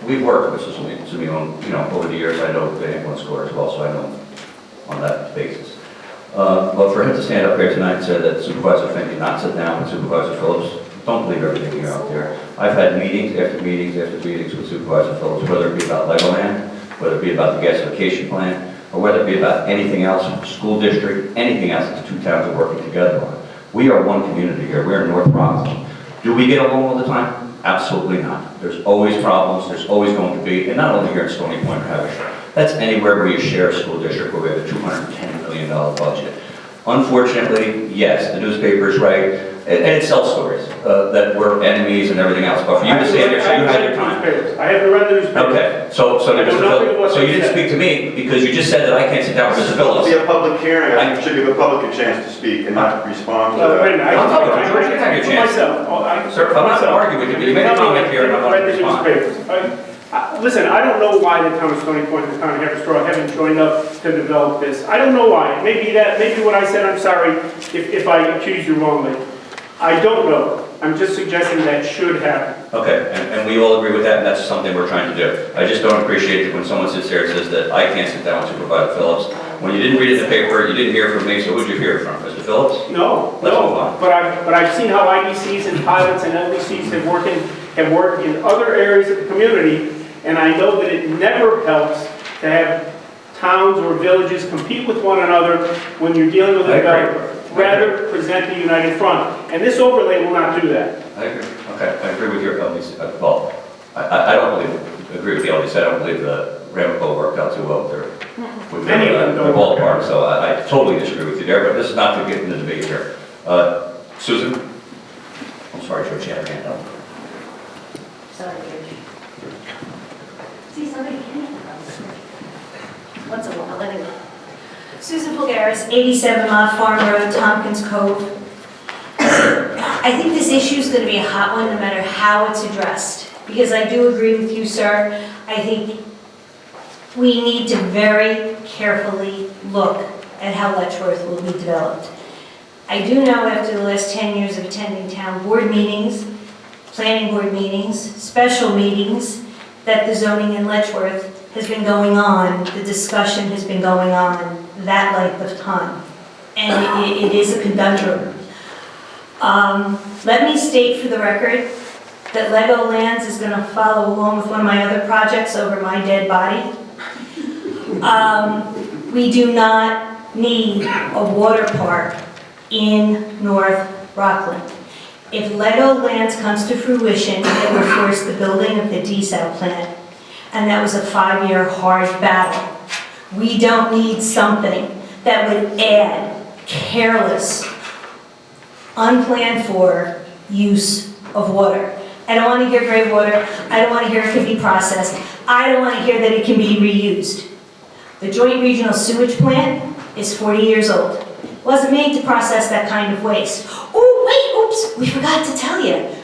We've worked with Sumi over the years. I know the ambulance corps as well, so I know on that basis. But for him to stand up here tonight and say that Supervisor Finn did not sit down with Supervisor Phillips, don't believe everything you hear out there. I've had meetings after meetings after meetings with Supervisor Phillips, whether it be about Legoland, whether it be about the gasification plant, or whether it be about anything else, school district, anything else that the two towns are working together on. We are one community here. We're in North Rockland. Do we get along all the time? Absolutely not. There's always problems. There's always going to be, and not only here in Stony Point or Haverstraw. That's anywhere where you share a school district where we have a $210 million budget. Unfortunately, yes, the newspaper is right. and it sells stories, that we're enemies and everything else, but for you to stand there, so you had your time. I haven't read the newspaper. Okay, so I know nothing about so you what didn't you speak to me because you just said that I can't sit down with This Mr. is supposed to Phillips. be a public hearing, I should give the public a chance to speak and not respond to Well, wait a minute, that. I'm talking to George, you have your for chance. myself. Sir, I'm not gonna argue with you, but you made a comment here and I'm gonna Read the respond. newspapers. Listen, I don't know why the town of Stony Point and the town of Haverstraw haven't joined up to develop this. I don't know why. Maybe what I said, I'm sorry if I accused you wrongly. I don't know. I'm just suggesting that should happen. Okay, and we all agree with that, and that's something we're trying to do. I just don't appreciate it when someone sits there and says that I can't sit down with Supervisor Phillips. When you didn't read it in the paper, you didn't hear from me, so who'd you hear it from? Mr. Phillips? No, Let's move no. on. But I've seen how IBCs and pilots and LDCs have worked in other areas of the community, and I know that it never helps to have towns or villages compete with one another when you're dealing with a I agree. developer. Rather, present the united front. And this overlay will not do that. I agree. Okay, I agree with your LDC. Well, I don't agree with the LDC. I don't believe the Ramapo worked out too well with Many of them their don't. ballpark, so I totally disagree with you there, but this is not to get into the debate here. Susan? I'm sorry, George, you had your hand up. Sorry, George. See, somebody can. Once in a while, let it go. Susan Fulgaris, 87 Mott Farm Road, Tompkins Cove. I think this issue is going to be a hot one no matter how it's addressed, because I do agree with you, sir. I think we need to very carefully look at how Letchworth will be developed. I do know after the last 10 years of attending town board meetings, planning board meetings, special meetings, that the zoning in Letchworth has been going on, the discussion has been going on that length of time. And it is a conundrum. Let me state for the record that Lego Lands is going to follow along with one of my other projects over my dead body. We do not need a water park in North Rockland. If Lego Lands comes to fruition, it will force the building of the desal plant, and that was a 5-year hard battle. We don't need something that would add careless, unplanned for use of water. I don't want to hear gray water. I don't want to hear it can be processed. I don't want to hear that it can be reused. The joint regional sewage plant is 40 years old. It wasn't made to process that kind of waste. Oh, wait, oops, we forgot to tell you.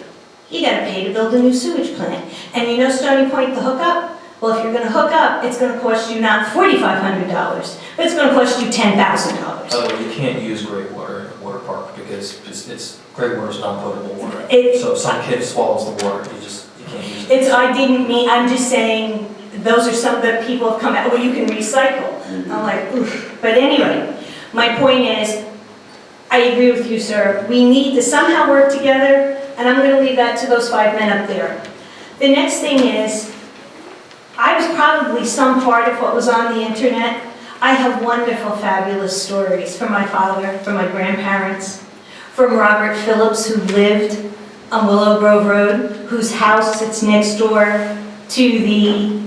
You got to pay to build a new sewage plant. And you know Stony Point, the hookup? Well, if you're going to hook up, it's going to cost you not $4,500, but it's going to cost you $10,000. By the way, you can't use gray water in a water park because gray water is non-potable water. So if some kid swallows the water, you can't use it. I didn't mean, I'm just saying, those are some that people have come out, well, you can recycle. I'm like, oof. But anyway, my point is, I agree with you, sir. We need to somehow work together, and I'm going to leave that to those 5 men up there. The next thing is, I was probably some part of what was on the internet. I have wonderful, fabulous stories from my father, from my grandparents, from Robert Phillips, who lived on Willow Grove Road, whose house sits next door to the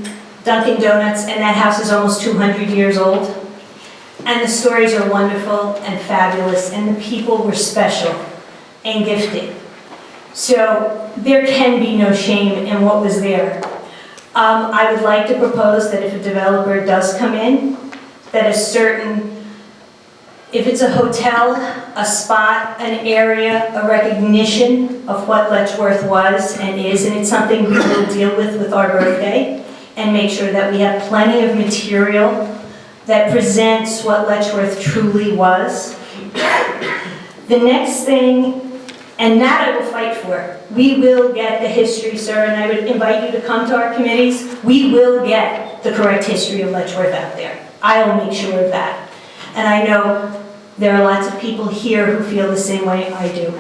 Dunkin' Donuts, and that house is almost 200 years old. And the stories are wonderful and fabulous, and the people were special and gifted. So there can be no shame in what was there. I would like to propose that if a developer does come in, that if it's a hotel, a spot, an area, a recognition of what Letchworth was and is, and it's something we will deal with our birthday, and make sure that we have plenty of material that presents what Letchworth truly was. The next thing, and that I will fight for. We will get the history, sir, and I would invite you to come to our committees. We will get the correct history of Letchworth out there. I will make sure of that. And I know there are lots of people here who feel the same way I do.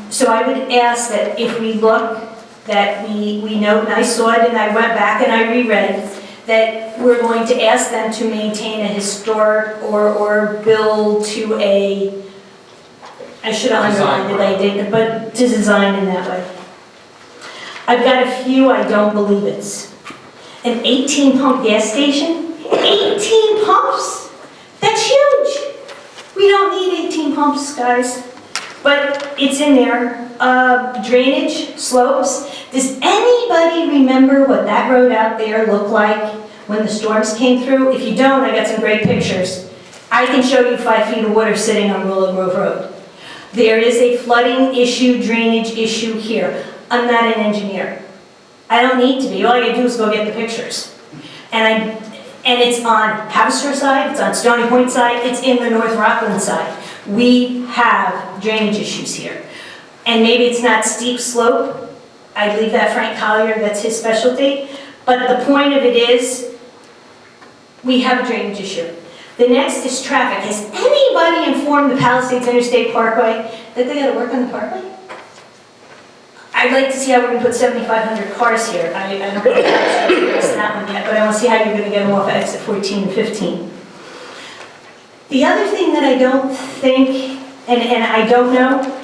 So I would ask that if we look, that we note, and I saw it and I went back and I reread, that we're going to ask them to maintain a historic or build to a, I should have underlined it, I didn't, but to design in that way. I've got a few, I don't believe it's. An 18-pump gas station? 18 pumps? That's huge! We don't need 18 pumps, guys. but it's in there. Drainage, slopes. Does anybody remember what that road out there looked like when the storms came through? If you don't, I got some great pictures. I can show you 5 feet of water sitting on Willow Grove Road. There is a flooding issue, drainage issue here. I'm not an engineer. I don't need to be. All I gotta do is go get the pictures. And it's on Haverstraw side, it's on Stony Point side, it's in the North Rockland side. We have drainage issues here. And maybe it's not steep slope. I'd leave that Frank Collier, that's his specialty. But the point of it is, we have a drainage issue. The next is traffic. Has anybody informed the Palisades Interstate Parkway that they gotta work on the parkway? I'd like to see how we're gonna put 7,500 cars here. I don't know if that's that one yet, but I wanna see how you're gonna get them off exit 14 and 15. The other thing that I don't think, and I don't know,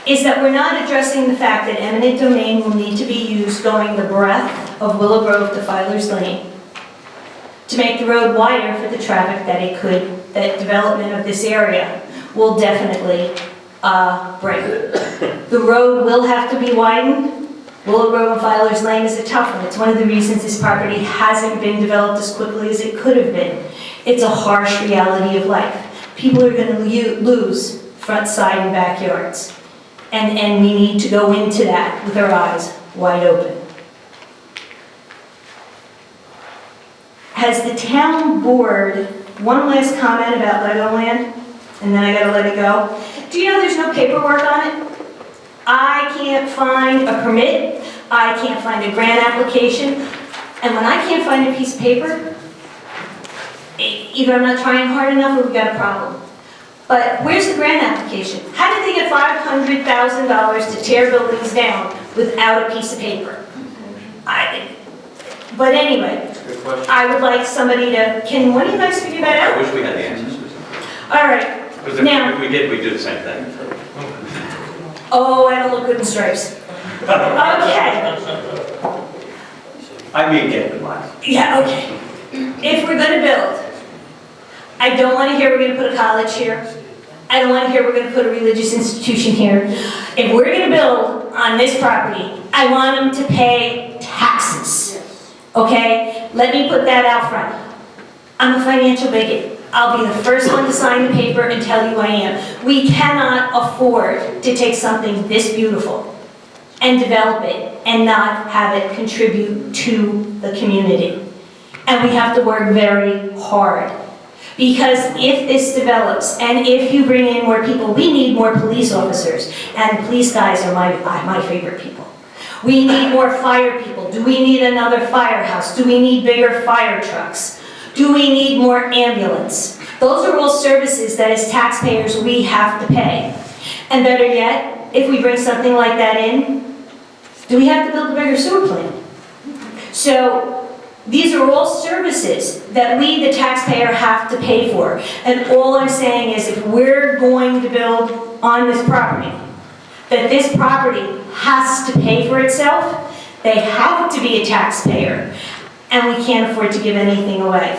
is that we're not addressing the fact that eminent domain will need to be used going the breadth of Willow Grove to Filer's Lane to make the road wider for the traffic that development of this area will definitely bring. The road will have to be widened. Willow Grove and Filer's Lane is a tough one. It's one of the reasons this property hasn't been developed as quickly as it could have been. It's a harsh reality of life. People are going to lose front, side, and backyards. And we need to go into that with our eyes wide open. Has the town board, one last comment about Legoland, and then I gotta let it go. Do you know there's no paperwork on it? I can't find a permit, I can't find a grant application, and when I can't find a piece of paper, either I'm not trying hard enough or we've got a problem. But where's the grant application? How did they get $500,000 to tear buildings down without a piece of paper? But anyway, Good question. I would like somebody to, can one of you guys figure that I out? wish we had the answers. All right, Because Now- if we did, we'd do the same thing. oh, I don't look good in stripes. Okay, I mean, get in line. yeah, okay. If we're gonna build, I don't wanna hear we're gonna put a college here. I don't wanna hear we're gonna put a religious institution here. If we're gonna build on this property, I want them to pay taxes. Okay? Let me put that out front. I'm a financial bigot. I'll be the first one to sign the paper and tell you I am. We cannot afford to take something this beautiful and develop it and not have it contribute to the community. And we have to work very hard. Because if this develops, and if you bring in more people, we need more police officers. And police guys are my favorite people. We need more fire people. Do we need another firehouse? Do we need bigger fire trucks? Do we need more ambulance? Those are all services that as taxpayers we have to pay. And better yet, if we bring something like that in, do we have to build a bigger sewer plant? So these are all services that we, the taxpayer, have to pay for. And all I'm saying is if we're going to build on this property, that this property has to pay for itself, they have to be a taxpayer, and we can't afford to give anything away.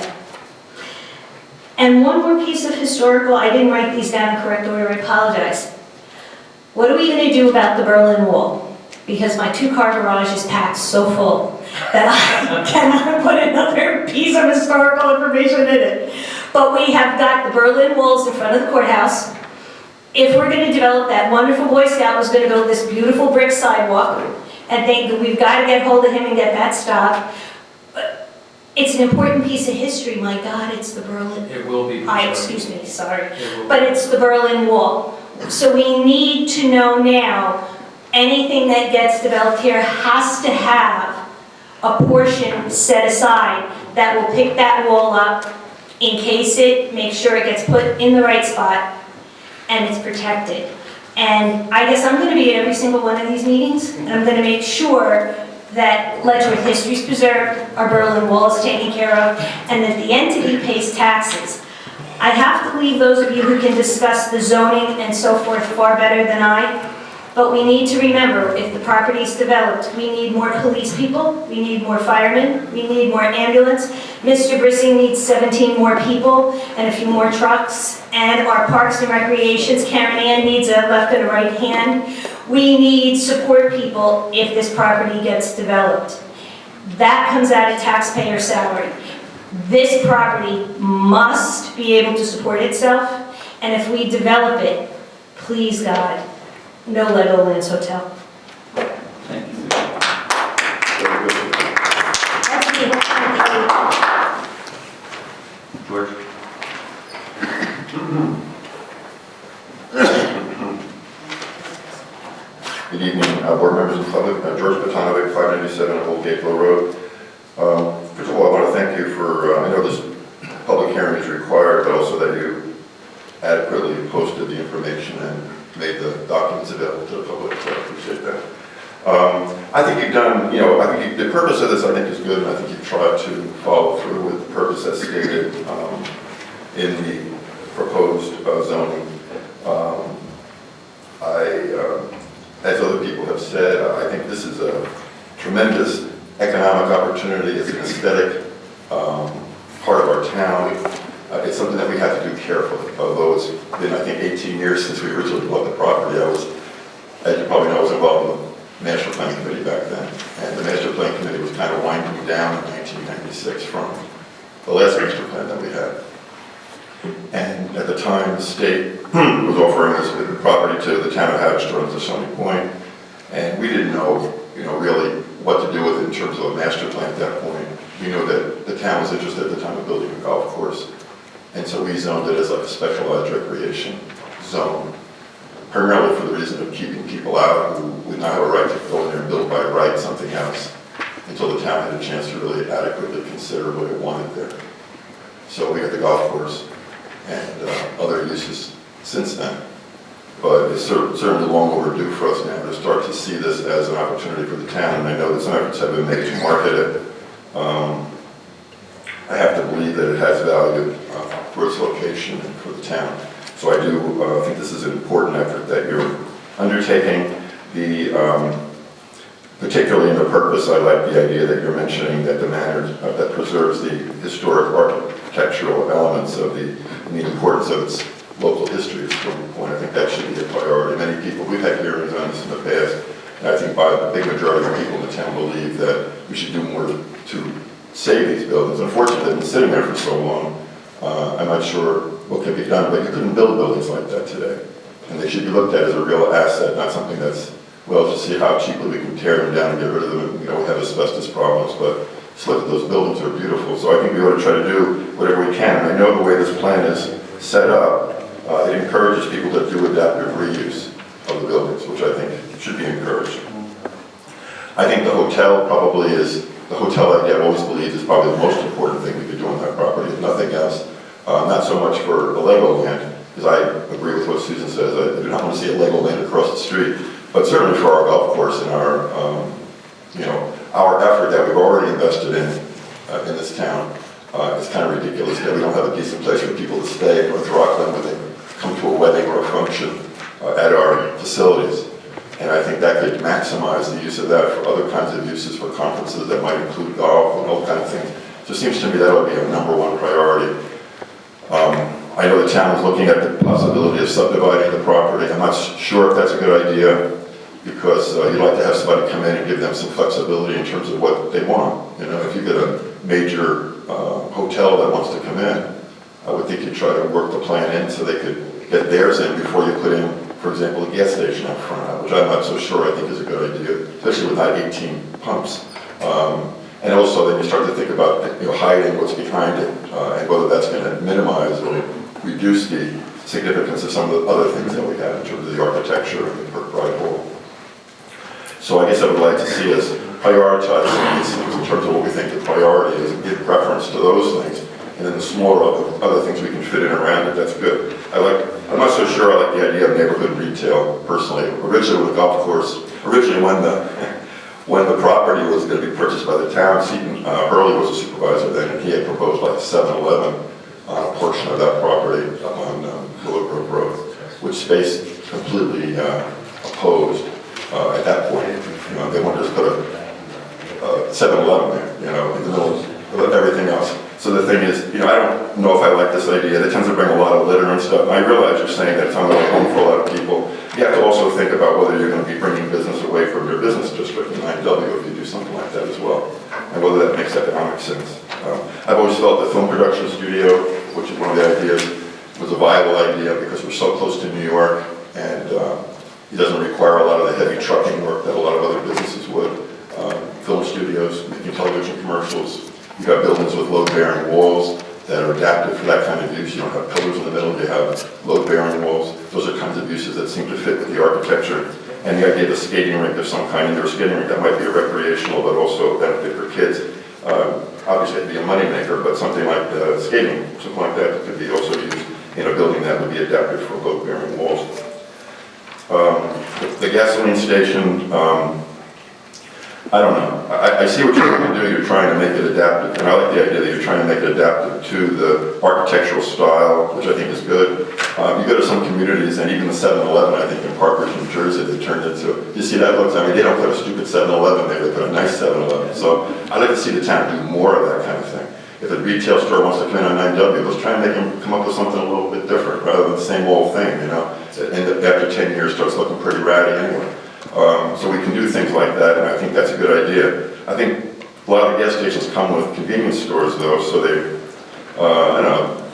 And one more piece of historical, I didn't write these down in correct order, I apologize. What are we going to do about the Berlin Wall? Because my 2-car garage is packed so full that I cannot put another piece of historical information in it. But we have got the Berlin Walls in front of the courthouse. If we're going to develop that, wonderful Boy Scout was going to build this beautiful brick sidewalk, and think that we've got to get hold of him and get that stopped. But it's an important piece of history, my God, it's the Berlin. It will be. Excuse me, sorry. It will But be. it's the Berlin Wall. So we need to know now, anything that gets developed here has to have a portion set aside that will pick that wall up, encase it, make sure it gets put in the right spot, and it's protected. And I guess I'm going to be at every single one of these meetings, and I'm going to make sure that Letchworth history is preserved, our Berlin Wall is taken care of, and that the entity pays taxes. I have to leave those of you who can discuss the zoning and so forth far better than I, but we need to remember, if the property is developed, we need more police people, we need more firemen, we need more ambulance, Mr. Brissing needs 17 more people and a few more trucks. And our Parks and Recreations, Karen Ann needs a left and a right hand. We need support people if this property gets developed. That comes out of taxpayer salary. This property must be able to support itself, and if we develop it, please God, no Legoland Hotel. Thank you. That's me. George? Good evening, board members and public. George Patanovic, 597 Old Gateway Road. First of all, I want to thank you for, I know this public hearing is required, but also that you adequately posted the information and made the documents available to the public, so I appreciate that. I think you've done, I think the purpose of this, I think, is good, and I think you've tried to follow through with the purpose as stated in the proposed zoning. As other people have said, I think this is a tremendous economic opportunity. It's an aesthetic part of our town. It's something that we have to do carefully, although it's been, I think, 18 years since we originally bought the property. I was, as you probably know, I was involved in the Master Plan Committee back then, and the Master Plan Committee was kind of winding down in 1996 from the last Master Plan that we had. And at the time, the state was offering us the property to the town of Haverstraw to Stony Point, and we didn't know, really what to do with it in terms of a master plan at that point. We knew that the town was interested at the time of building a golf course, and so we zoned it as like a specialized recreation zone, primarily for the reason of keeping people out who would not have a right to go in there and build by right something else until the town had a chance to really adequately consider what it wanted there. So we got the golf course and other uses since then. But it's certainly long overdue for us now to start to see this as an opportunity for the town. And I know that some efforts have been made to market it. I have to believe that it has value for its location and for the town. So I do think this is an important effort that you're undertaking. Particularly in the purpose, I like the idea that you're mentioning that the manor that preserves the historic architectural elements of and the importance of its local history at some point. I think that should be a priority. Many people, we've had hearings on this in the past, and I think by the big majority of the people in the town believe that we should do more to save these buildings. Unfortunately, they've been sitting there for so long. I'm not sure what can be done, but you couldn't build buildings like that today. And they should be looked at as a real asset, not something that's, well, just see how cheaply we can tear them down and get rid of them. We have asbestos problems, but just look at those buildings, they're beautiful. So I think we ought to try to do whatever we can. And I know the way this plan is set up, it encourages people to do adaptive reuse of the buildings, which I think should be encouraged. I think the hotel probably is, the hotel idea I've always believed is probably the most important thing we could do on that property, if nothing else. Not so much for the Legoland, because I agree with what Susan says. I do not want to see a Legoland across the street, but certainly for our golf course and our effort that we've already invested in this town. It's kind of ridiculous that we don't have a decent place for people to stay in North Rockland when they come to a wedding or a function at our facilities. And I think that could maximize the use of that for other kinds of uses, for conferences that might include golf and all kinds of things. So it seems to me that would be a #1 priority. I know the town is looking at the possibility of subdividing the property. I'm not sure if that's a good idea, because you'd like to have somebody come in and give them some flexibility in terms of what they want. If you get a major hotel that wants to come in, I would think you'd try to work the plan in so they could get theirs in before you put in, for example, a gas station up front, which I'm not so sure I think is a good idea, especially with not 18 pumps. And also then you start to think about hiding what's behind it, and whether that's going to minimize or reduce the significance of some of the other things that we have in terms of the architecture and the Kirkbride Hall. So I guess I would like to see us prioritize these things in terms of what we think the priority is, and give preference to those things. And then the smaller other things we can fit in around it, that's good. I'm not so sure I like the idea of neighborhood retail, personally. Originally with the golf course, when the property was going to be purchased by the town, Seton Hurley was a supervisor then, and he had proposed like a 7-Eleven on a portion of that property up on Willow Grove Road, which Space completely opposed at that point. They wanted to just put a 7-Eleven there, in the middle of everything else. So the thing is, I don't know if I like this idea. It tends to bring a lot of litter and stuff. And I realize you're saying that it's not a home for a lot of people. You have to also think about whether you're going to be bringing business away from your business district in 9W if you do something like that as well, and whether that makes economic sense. I've always felt the film production studio, which is one of the ideas, was a viable idea because we're so close to New York, and it doesn't require a lot of the heavy trucking work that a lot of other businesses would. Film studios, making television commercials. You've got buildings with load-bearing walls that are adapted for that kind of use. You don't have pillars in the middle, you have load-bearing walls. Those are kinds of uses that seem to fit with the architecture. And the idea of a skating rink of some kind, indoor skating rink, that might be a recreational but also a benefit for kids. Obviously it'd be a moneymaker, but something like skating, something like that could be also used in a building that would be adapted for load-bearing walls. The gasoline station, I don't know. I see what you're trying to do. You're trying to make it adaptive, and I like the idea that you're trying to make it adaptive to the architectural style, which I think is good. You go to some communities, and even the 7-Eleven, I think in Parkridge, New Jersey, they turned into, you see that looks, I mean, they don't put a stupid 7-Eleven there, they put a nice 7-Eleven. So I'd like to see the town do more of that kind of thing. If a retail store wants to come in on 9W, let's try and make them come up with something a little bit different, rather than the same old thing, And after 10 years, starts looking pretty ratty anyway. So we can do things like that, and I think that's a good idea. I think a lot of the gas stations come with convenience stores, though, so they, I don't know,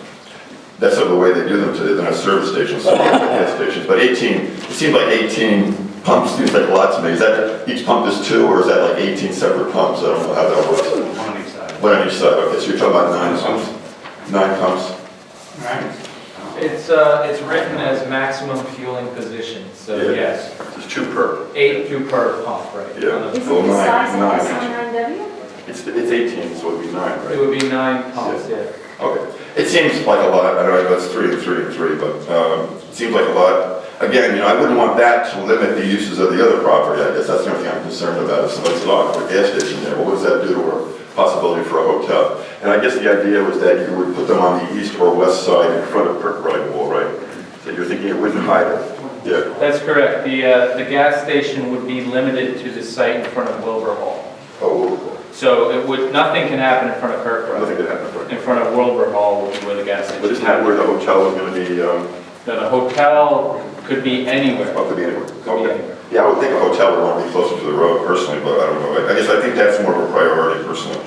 that's sort of the way they do them today. They're not service stations, so they're gas stations. But 18, it seems like 18 pumps seems like a lot to me. Is that, each pump is 2, or is that like 18 separate pumps? I don't know how that works. One on each side. One on each side, okay, so you're talking about 9 pumps? 9 pumps? Right. It's written as maximum fueling position, so Yeah. yes. It's 2 per. 2 per pump, right? Yeah. Is it Well, the size of nine. this on 9W? It's 18, so it would be 9, It right? would be 9 pumps, yeah. Okay. It seems like a lot. I know that's 3 and 3 and 3, but it seems like a lot. Again, I wouldn't want that to limit the uses of the other property. I guess that's the only thing I'm concerned about. If somebody said, oh, I put a gas station there, well, what does that do to a possibility for a hotel? And I guess the idea was that you would put them on the east or west side in front of Kirkbride Wall, right? So you're thinking it wouldn't hide it? Yeah. That's correct. The gas station would be limited to the site in front of Wilbur Hall. Oh, So nothing can happen in front of Kirkbride. nothing could happen for it. In front of Wilbur Hall would be where the gas station But is. isn't that where the hotel was going to be? No, the hotel could be anywhere. Oh, could be anywhere. Could be Okay. anywhere. Yeah, I would think a hotel would want to be closer to the road personally, but I don't know. I guess I think that's more of a priority personally.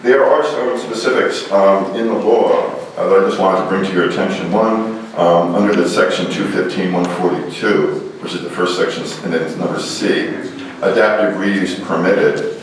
There are some specifics in the law that I just wanted to bring to your attention. One, under the section 215-142, which is the first section, and then it's number C, adaptive reuse permitted.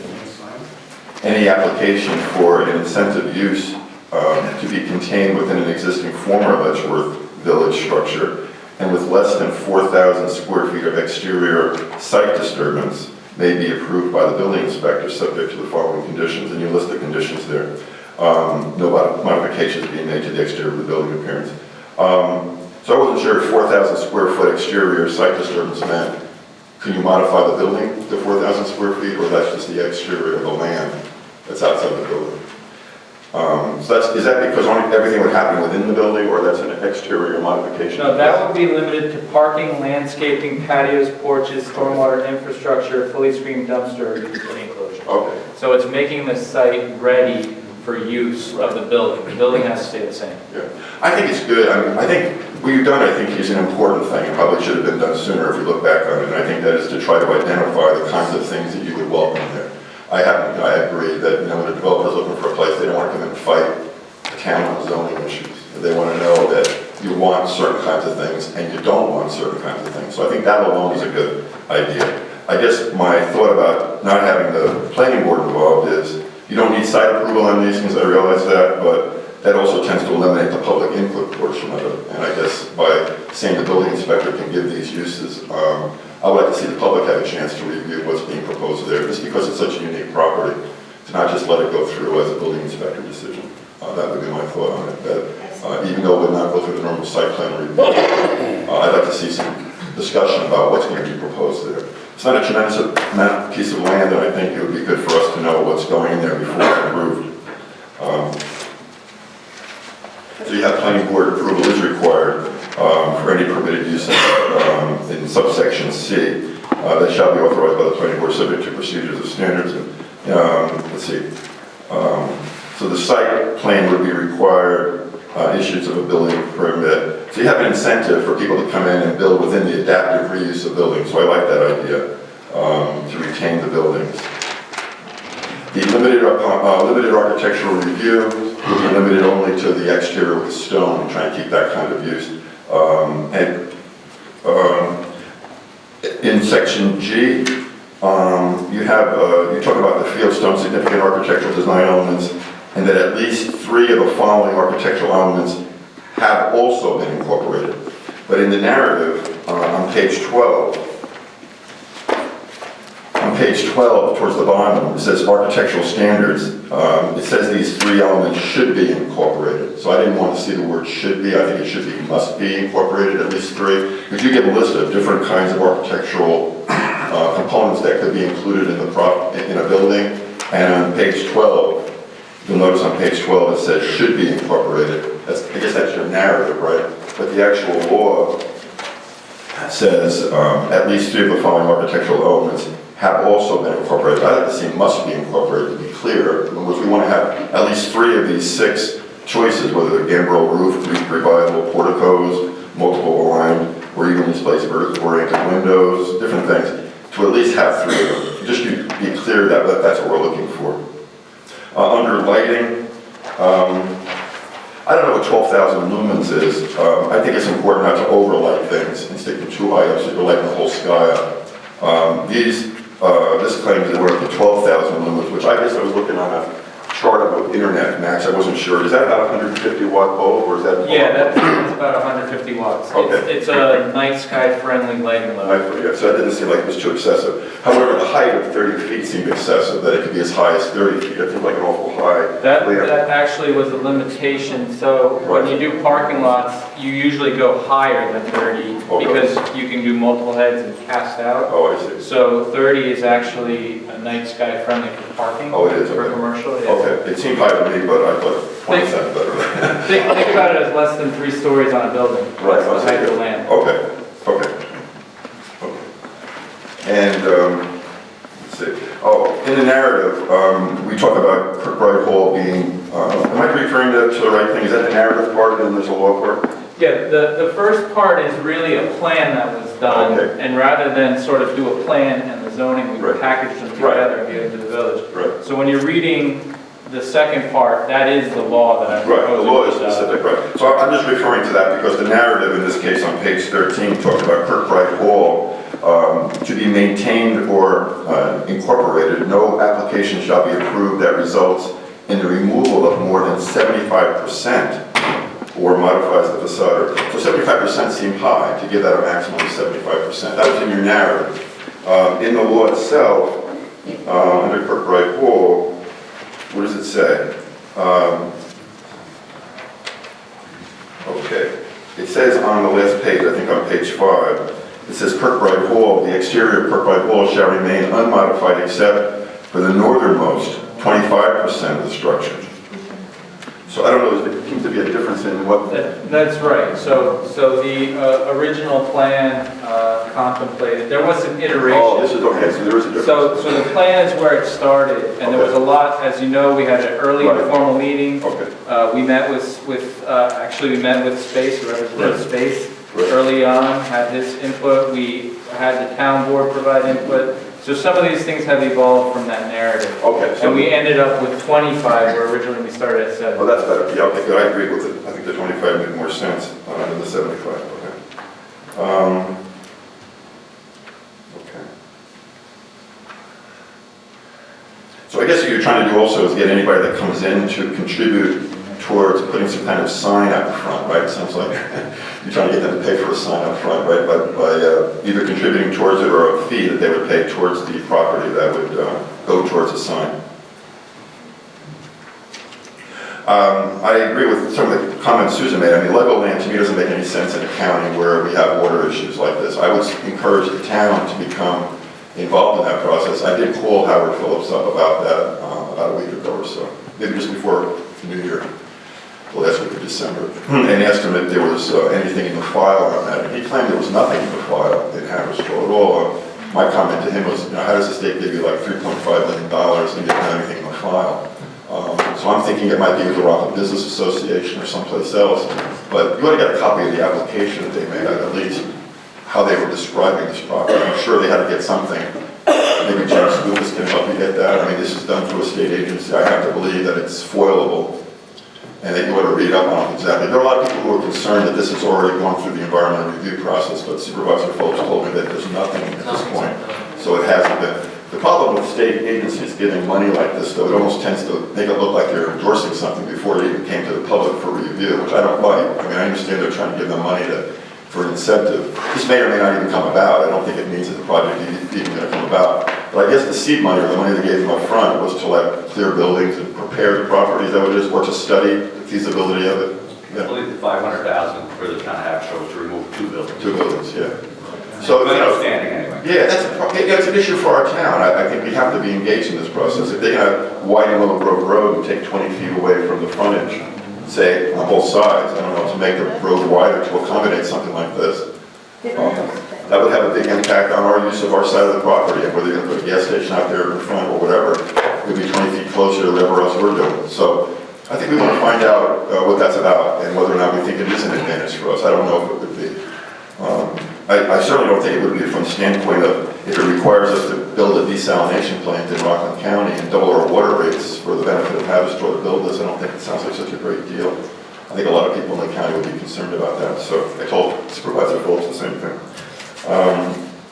Any application for an incentive use to be contained within an existing former Letchworth Village structure and with less than 4,000 square feet of exterior site disturbance may be approved by the building inspector subject to the following conditions, and you list the conditions there. No modifications being made to the exterior of the building appearance. So I wasn't sure if 4,000 square foot exterior site disturbance meant, can you modify the building to 4,000 square feet, or that's just the exterior of the land that's outside the building? So is that because everything would happen within the building, or that's an exterior modification? No, that would be limited to parking, landscaping, patios, porches, stormwater infrastructure, fully screened dumpster, utility enclosure. Okay. So it's making the site ready for use of the building. The building has to stay the same. Yeah. I think it's good. I think what you've done, I think, is an important thing. It probably should have been done sooner if you look back on it. And I think that is to try to identify the kinds of things that you would welcome there. I agree that, when a developer's looking for a place, they don't want to come in and fight the town on zoning issues. They want to know that you want certain kinds of things and you don't want certain kinds of things. So I think that alone is a good idea. I guess my thought about not having the planning board involved is you don't need site approval on these things, I realize that, but that also tends to eliminate the public input portion of it. And I guess by saying the building inspector can give these uses, I would like to see the public have a chance to review what's being proposed there, just because it's such a unique property, to not just let it go through as a building inspector decision. That would be my thought on it, that even though it would not go through the normal site plan review, I'd like to see some discussion about what's going to be proposed there. It's not a tremendous piece of land, and I think it would be good for us to know what's going in there before it's approved. So you have planning board approval is required for any permitted uses in subsection C. That shall be authorized by the planning board subject to procedures and standards. And, let's see. So the site plan would be required, issues of a building permit. So you have an incentive for people to come in and build within the adaptive reuse of buildings. So I like that idea, to retain the buildings. The limited architectural review will be limited only to the exterior with stone, try and keep that kind of use. In section G, you talk about the fieldstone significant architectural design elements, and that at least 3 of the following architectural elements have also been incorporated. But in the narrative, on page 12, towards the bottom, it says architectural standards. It says these 3 elements should be incorporated. So I didn't want to see the word should be. I think it should be must be incorporated, at least 3. Because you get a list of different kinds of architectural components that could be included in a building. And on page 12, you'll notice on page 12 it says should be incorporated. I guess that's your narrative, right? But the actual law says at least 3 of the following architectural elements have also been incorporated. I like to see must be incorporated to be clear. In other words, we want to have at least 3 of these 6 choices, whether they're gambrel roof, revival, porticos, multiple aligned, or evenly spaced vertically oriented windows, different things, to at least have 3 of them. Just to be clear that that's what we're looking for. Under lighting, I don't know what 12,000 lumens is. I think it's important not to overlight things and stick them too high up so you're lighting the whole sky up. This claims that we're up to 12,000 lumens, which I guess I was looking on a chart of Internet Max. I wasn't sure. Is that about a 150 watt bulb, or is that? Yeah, that's about 150 watts. Okay. It's a night sky friendly lighting load. Yeah, so that didn't seem like it was too excessive. However, the height of 30 feet seemed excessive, that it could be as high as 30 feet. That seemed like an awful high. That actually was a limitation. So when you do parking lots, you usually go higher than 30 because you can do multiple heads and cast out. Oh, I see. So 30 is actually a night sky friendly for parking. Oh, it is, for okay. Commercial. Yeah. Okay, it seemed high to me, but I thought 20 cents better. Think about it as less than 3 stories on a building. Right. That's the height of the land. Okay. And, let's see. Oh, in the narrative, we talk about Kirkbride Hall being, am I referring to the right thing? Is that the narrative part and then there's a law part? Yeah, the first part is really a plan that was done, and rather than sort of do a plan and the zoning, we packaged them together and get into the village. Right. So when you're reading the second part, that is the law that I'm proposing. Right, the law is specific, right. So I'm just referring to that because the narrative in this case on page 13 talks about Kirkbride Hall to be maintained or incorporated. No application shall be approved that results in the removal of more than 75% or modifies the facade. So 75% seemed high to give that a maximum of 75%. That was in your narrative. In the law itself, under Kirkbride Hall, what does it say? Okay. It says on the last page, I think on page 5, it says Kirkbride Hall, the exterior of Kirkbride Hall shall remain unmodified except for the northernmost 25% of the structure. So I don't know, there seems to be a difference in what... That's right. So the original plan contemplated, there was some iteration. Oh, this is okay, so there is a difference. So the plan is where it started, and there was a lot, as you know, we had an early informal meeting. Okay. We met actually we met with Space, Representative Space, early on, had his input. We had the town board provide input. So some of these things have evolved from that narrative. Okay. So and we ended up with 25, where originally we started at 7. Oh, that's better. Yeah, okay, good. I agree with it. I think the 25 made more sense than the 75. Okay. Okay. So I guess what you're trying to do also is get anybody that comes in to contribute towards putting some kind of sign out front, right? It sounds like you're trying to get them to pay for a sign out front, right? By either contributing towards it or a fee that they would pay towards the property that would go towards a sign. I agree with some of the comments Susan made. I mean, Legoland to me doesn't make any sense in a county where we have water issues like this. I would encourage the town to become involved in that process. I did call Howard Phillips up about that about a week ago or so, maybe just before New Year. The last week of December, and asked him if there was anything in the file on that. And he claimed there was nothing in the file in Hammersville at all. My comment to him was, how does the state give you like $3.5 million and you don't have anything in the file? So I'm thinking it might be with the Rockland Business Association or someplace else. But you ought to get a copy of the application that they made, at least how they were describing this property. I'm sure they had to get something. Maybe James Lucas can help you get that. I mean, this is done through a state agency. I have to believe that it's foilable and that you ought to read up on it exactly. There are a lot of people who are concerned that this has already gone through the environmental review process, but Supervisor Folks told me that there's nothing at this point. So it hasn't been. The problem with state agencies getting money like this, though, it almost tends to make it look like they're endorsing something before it even came to the public for review, which I don't like. I mean, I understand they're trying to give them money for an incentive. This may or may not even come about. I don't think it means that the project is even going to come about. But I guess the seed money, or the money they gave them up front, was to like clear buildings and prepare the property, is that what it is, or to study the feasibility of it? I believe the 500,000 for the town of Haverhill was to remove 2 buildings. 2 buildings, yeah. So, my understanding anyway. Yeah, it's an issue for our town. I think we have to be engaged in this process. If they're going to widen Willow Grove Road and take 20 feet away from the frontage, say on both sides, I don't know, to make the road wider to accommodate something like this, that would have a big impact on our use of our side of the property, and whether you're going to put a gas station out there in front or whatever, it would be 20 feet closer to whatever else we're doing. So I think we want to find out what that's about and whether or not we think it is an advantage for us. I don't know if it would be. I certainly don't think it would be from the standpoint of if it requires us to build a desalination plant in Rockland County and double our water rates for the benefit of Haverhill to build this. I don't think it sounds like such a great deal. I think a lot of people in the county would be concerned about that. So I told Supervisor Folks the same thing.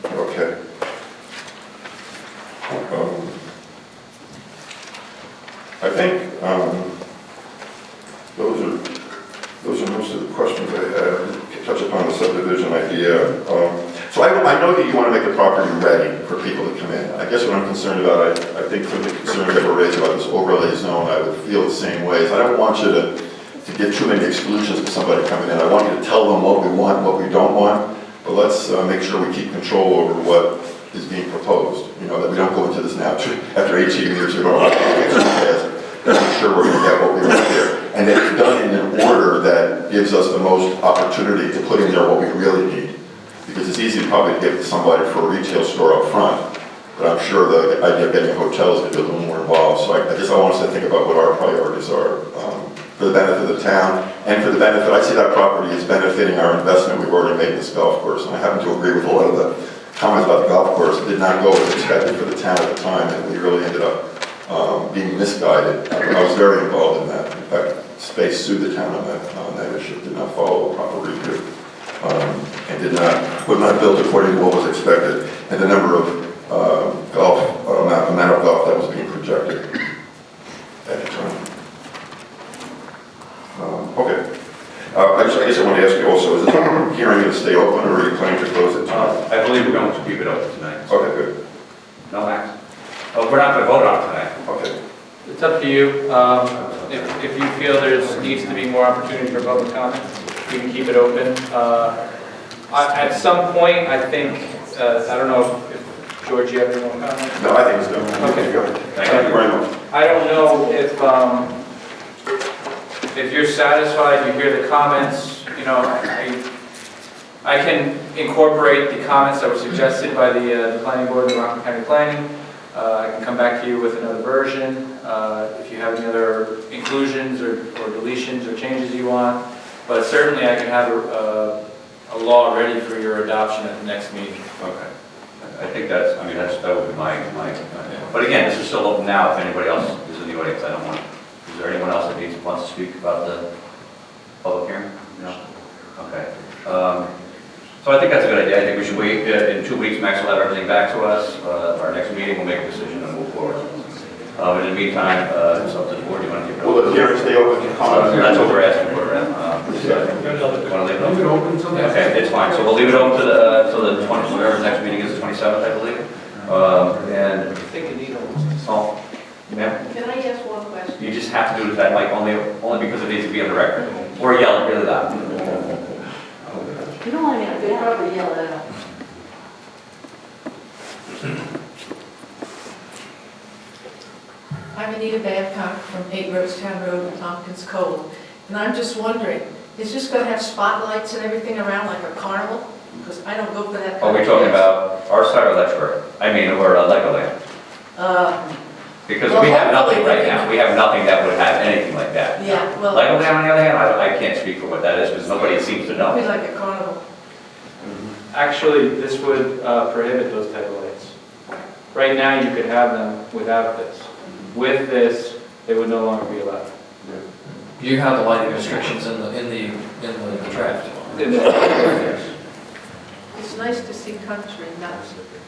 Okay. I think those are most of the questions I had. Touch upon the subdivision idea. So I know that you want to make the property ready for people to come in. I guess what I'm concerned about, I think from the concerns that were raised about this overlay zone, I would feel the same ways. I don't want you to give too many exclusions to somebody coming in. I want you to tell them what we want, what we don't want, but let's make sure we keep control over what is being proposed. You know, that we don't go into this now after 18 years, we don't have to make sure we're going to get what we want there. And that it's done in an order that gives us the most opportunity to put in there what we really need. Because it's easy probably to get somebody for a retail store up front, but I'm sure the idea of getting a hotel is going to be a little more involved. So I guess I want us to think about what our priorities are for the benefit of the town and for the benefit, I see that property as benefiting our investment we've already made in this golf course. And I happen to agree with a lot of the comments about the golf course. It did not go as expected for the town at the time, and we really ended up being misguided. I was very involved in that. In fact, Space sued the town on that issue, did not follow a proper review, and would not build according to what was expected, and the number of amount of golf that was being projected at the time. Okay. I guess I want to ask you also, is this hearing going to stay open, or are you planning to close it tonight? I believe we're going to keep it open tonight. Okay, good. No, Max? Oh, we're not going to vote on it tonight. Okay. It's up to you. If you feel there needs to be more opportunity for public comment, we can keep it open. At some point, I think, I don't know if George, you have any more comments? No, I think it's done. Okay. Go ahead. Thank you very much. I don't know if you're satisfied, you hear the comments, you know, I can incorporate the comments that were suggested by the planning board and Rockland County Planning. I can come back to you with another version if you have any other inclusions or deletions or changes you want. But certainly I can have a law ready for your adoption at the next meeting. Okay. I think that would be my but again, this is still open now. If anybody else is in the audience, I don't want. Is there anyone else that wants to speak about the public hearing? No? Okay. So I think that's a good idea. I think we should wait in 2 weeks. Max will have everything back to us. Our next meeting, we'll make a decision and move forward. In the meantime, it's up to the board. Do you want to keep it Will open? the hearing stay open? That's what we're asking for. Want to leave it open? Okay, it's fine. So we'll leave it open to the 20th, whatever the next meeting is, the 27th, I believe. And I think Anita wants to. Ma'am? Can I ask one question? You just have to do it that mic only because it needs to be on the record. Or yell it really loud. You don't want to They probably yell it out. I'm Anita Babcock from 8 Rosetown Road in Tompkins Cove. And I'm just wondering, is this going to have spotlights and everything around like a carnival? Because I don't go for that. Are we talking about our side or Lexburg? I mean, or Legoland? Because Well, we have nothing hopefully right we now, can- we have nothing that would have anything like that. Yeah, well, Lego Land, on the other hand, I can't speak for what that is, because nobody seems to it'd know. be like a carnival. Actually, this would prohibit those type of lights. Right now, you could have them without this. With this, they would no longer be allowed. You have the lighting restrictions in the draft. It's nice to see country, not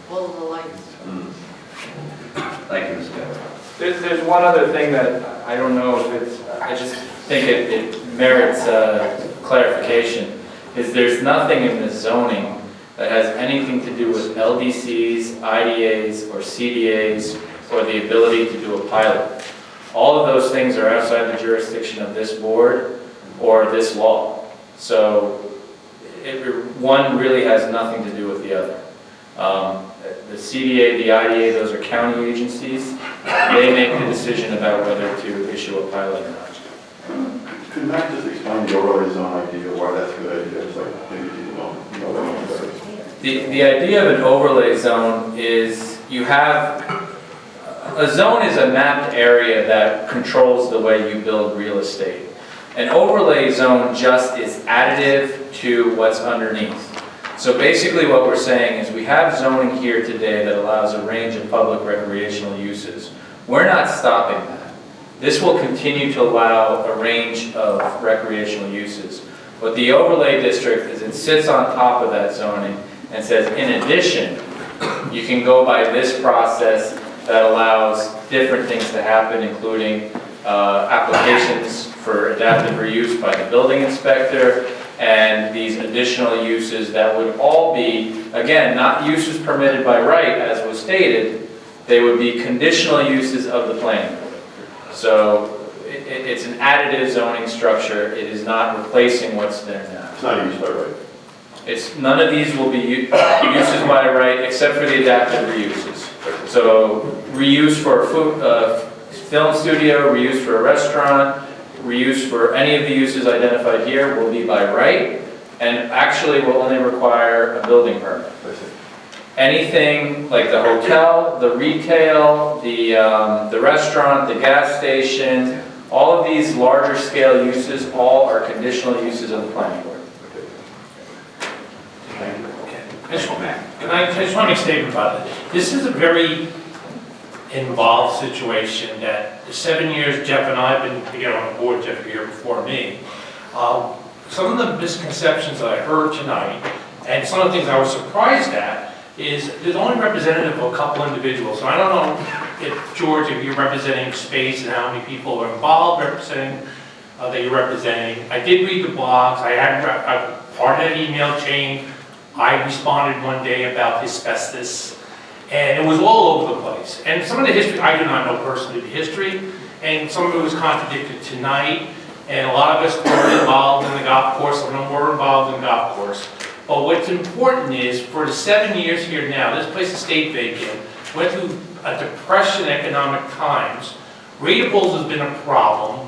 all of the lights. Thank you, Mr. Chairman. There's one other thing that I don't know if it's, I just think it merits clarification, is there's nothing in the zoning that has anything to do with LDCs, IDAs, or CDAs, or the ability to do a pilot. All of those things are outside the jurisdiction of this board or this law. So one really has nothing to do with the other. The CDA, the IDA, those are county agencies. They make the decision about whether to issue a pilot or not. Could Matt just explain the overlay zone idea, why that's a good idea? It's like, maybe people don't know that one better. The idea of an overlay zone is you have, a zone is a mapped area that controls the way you build real estate. An overlay zone just is additive to what's underneath. So basically what we're saying is we have zoning here today that allows a range of public recreational uses. We're not stopping that. This will continue to allow a range of recreational uses. What the overlay district is, it sits on top of that zoning and says, in addition, you can go by this process that allows different things to happen, including applications for adaptive reuse by the building inspector, and these additional uses that would all be, again, not uses permitted by right, as was stated, they would be conditional uses of the planning board. So it's an additive zoning structure. It is not replacing what's there now. It's not used by right. None of these will be uses by right except for the adaptive reuses. So reuse for a film studio, reuse for a restaurant, reuse for any of the uses identified here will be by right, and actually will only require a building permit. Anything like the hotel, the retail, the restaurant, the gas station, all of these larger scale uses, all are conditional uses of the planning board. I just want to make a statement about it. This is a very involved situation that the 7 years Jeff and I have been together on the board, Jeff here before me, some of the misconceptions that I heard tonight, and some of the things I was surprised at, is there's only representative of a couple individuals. So I don't know if, George, if you're representing space and how many people are involved representing, that you're representing. I did read the blogs. I had part of that email chain. I responded one day about asbestos, and it was all over the place. And some of the history, I do not know personally the history, and some of it was contradicted tonight, and a lot of us were involved in the golf course, some of them were involved in the golf course. But what's important is, for the 7 years here now, this place has stayed vacant, went through a depression economic times. Ratables has been a problem.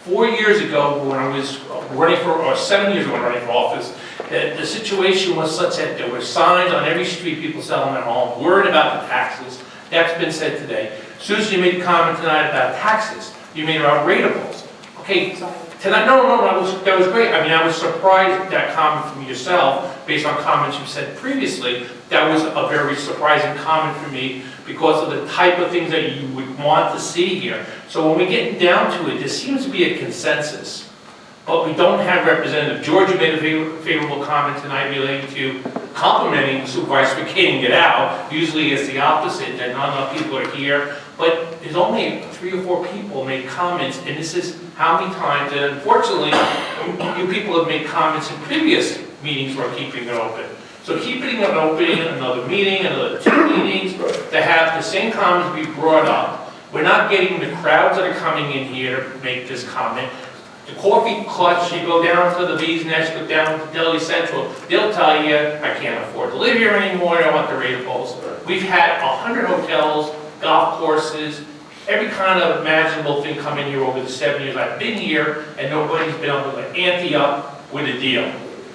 4 years ago, when I was running for, or 7 years ago when I was running for office, the situation was such that there were signs on every street, people selling their home, worried about the taxes. That's been said today. Susan, you made a comment tonight about taxes. You made it about ratables. Okay, tonight, no, that was great. I mean, I was surprised at that comment from yourself, based on comments you said previously. That was a very surprising comment for me, because of the type of things that you would want to see here. So when we get down to it, there seems to be a consensus. But we don't have Representative George, who made a favorable comment tonight relating to complimenting Supervisor for getting it out. Usually it's the opposite, that not enough people are here. But there's only 3 or 4 people made comments, and this is how many times, and unfortunately, you people have made comments in previous meetings where keeping it open. So keeping it open, another meeting, another 2 meetings, to have the same comments be brought up. We're not getting the crowds that are coming in here to make this comment. The coffee clutch, you go down to the Bee's Nest, go down to Delhi Central, they'll tell you, I can't afford to live here anymore, I want the ratables. We've had 100 hotels, golf courses, every kind of imaginable thing come in here over the 7 years I've been here, and nobody's been able to ante up with a deal.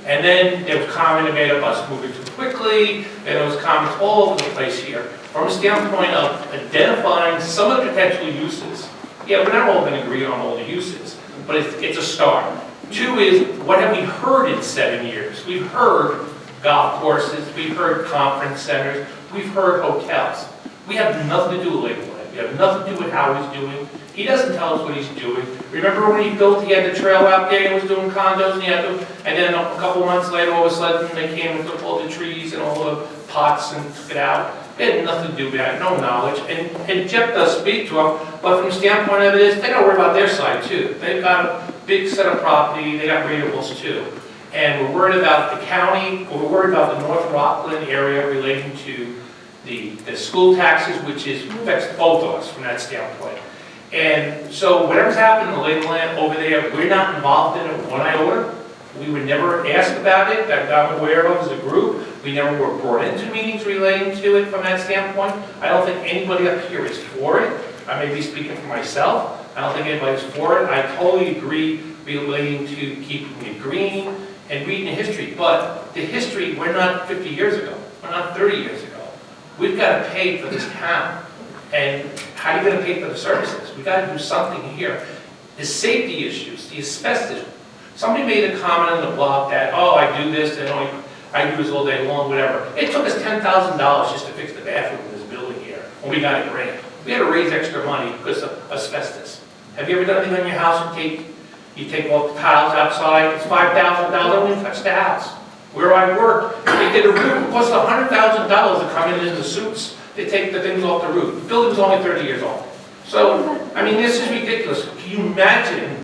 And then there was comment made of us moving too quickly, and there was comments all over the place here. From a standpoint of identifying some of the potential uses, yeah, we're not all going to agree on all the uses, but it's a start. Two is, what have we heard in 7 years? We've heard golf courses, we've heard conference centers, we've heard hotels. We have nothing to do with Lakeland. We have nothing to do with how he's doing. He doesn't tell us what he's doing. Remember when he built, he had the trail out there, and he was doing condos, and he had and then a couple months later, all of a sudden, they came and took all the trees and all the pots and took it out. They had nothing to do with that, no knowledge. And Jeff does speak to them, but from the standpoint of it is, they don't worry about their side too. They've got a big set of property, they got ratables too. And we're worried about the county, we're worried about the North Rockland area relating to the school taxes, which affects both of us from that standpoint. And so whatever's happened in the Lakeland over there, we're not involved in it one iota. We would never ask about it, that I'm aware of as a group. We never were brought into meetings relating to it from that standpoint. I don't think anybody up here is for it. I may be speaking for myself. I don't think anybody's for it. I totally agree relating to keeping it green and reading the history. But the history, we're not 50 years ago. We're not 30 years ago. We've got to pay for this town. And how are you going to pay for the services? We've got to do something here. The safety issues, the asbestos. Somebody made a comment on the blog that, oh, I do this, and I do this all day long, whatever. It took us $10,000 just to fix the bathroom in this building here when we got a grant. We had to raise extra money because of asbestos. Have you ever done anything in your house and you take off the tiles outside? It's $5,000, don't even touch the house. Where I worked, they did a roof. It cost $100,000 to come in the suits to take the things off the roof. The building's only 30 years old. So, I mean, this is ridiculous. Can you imagine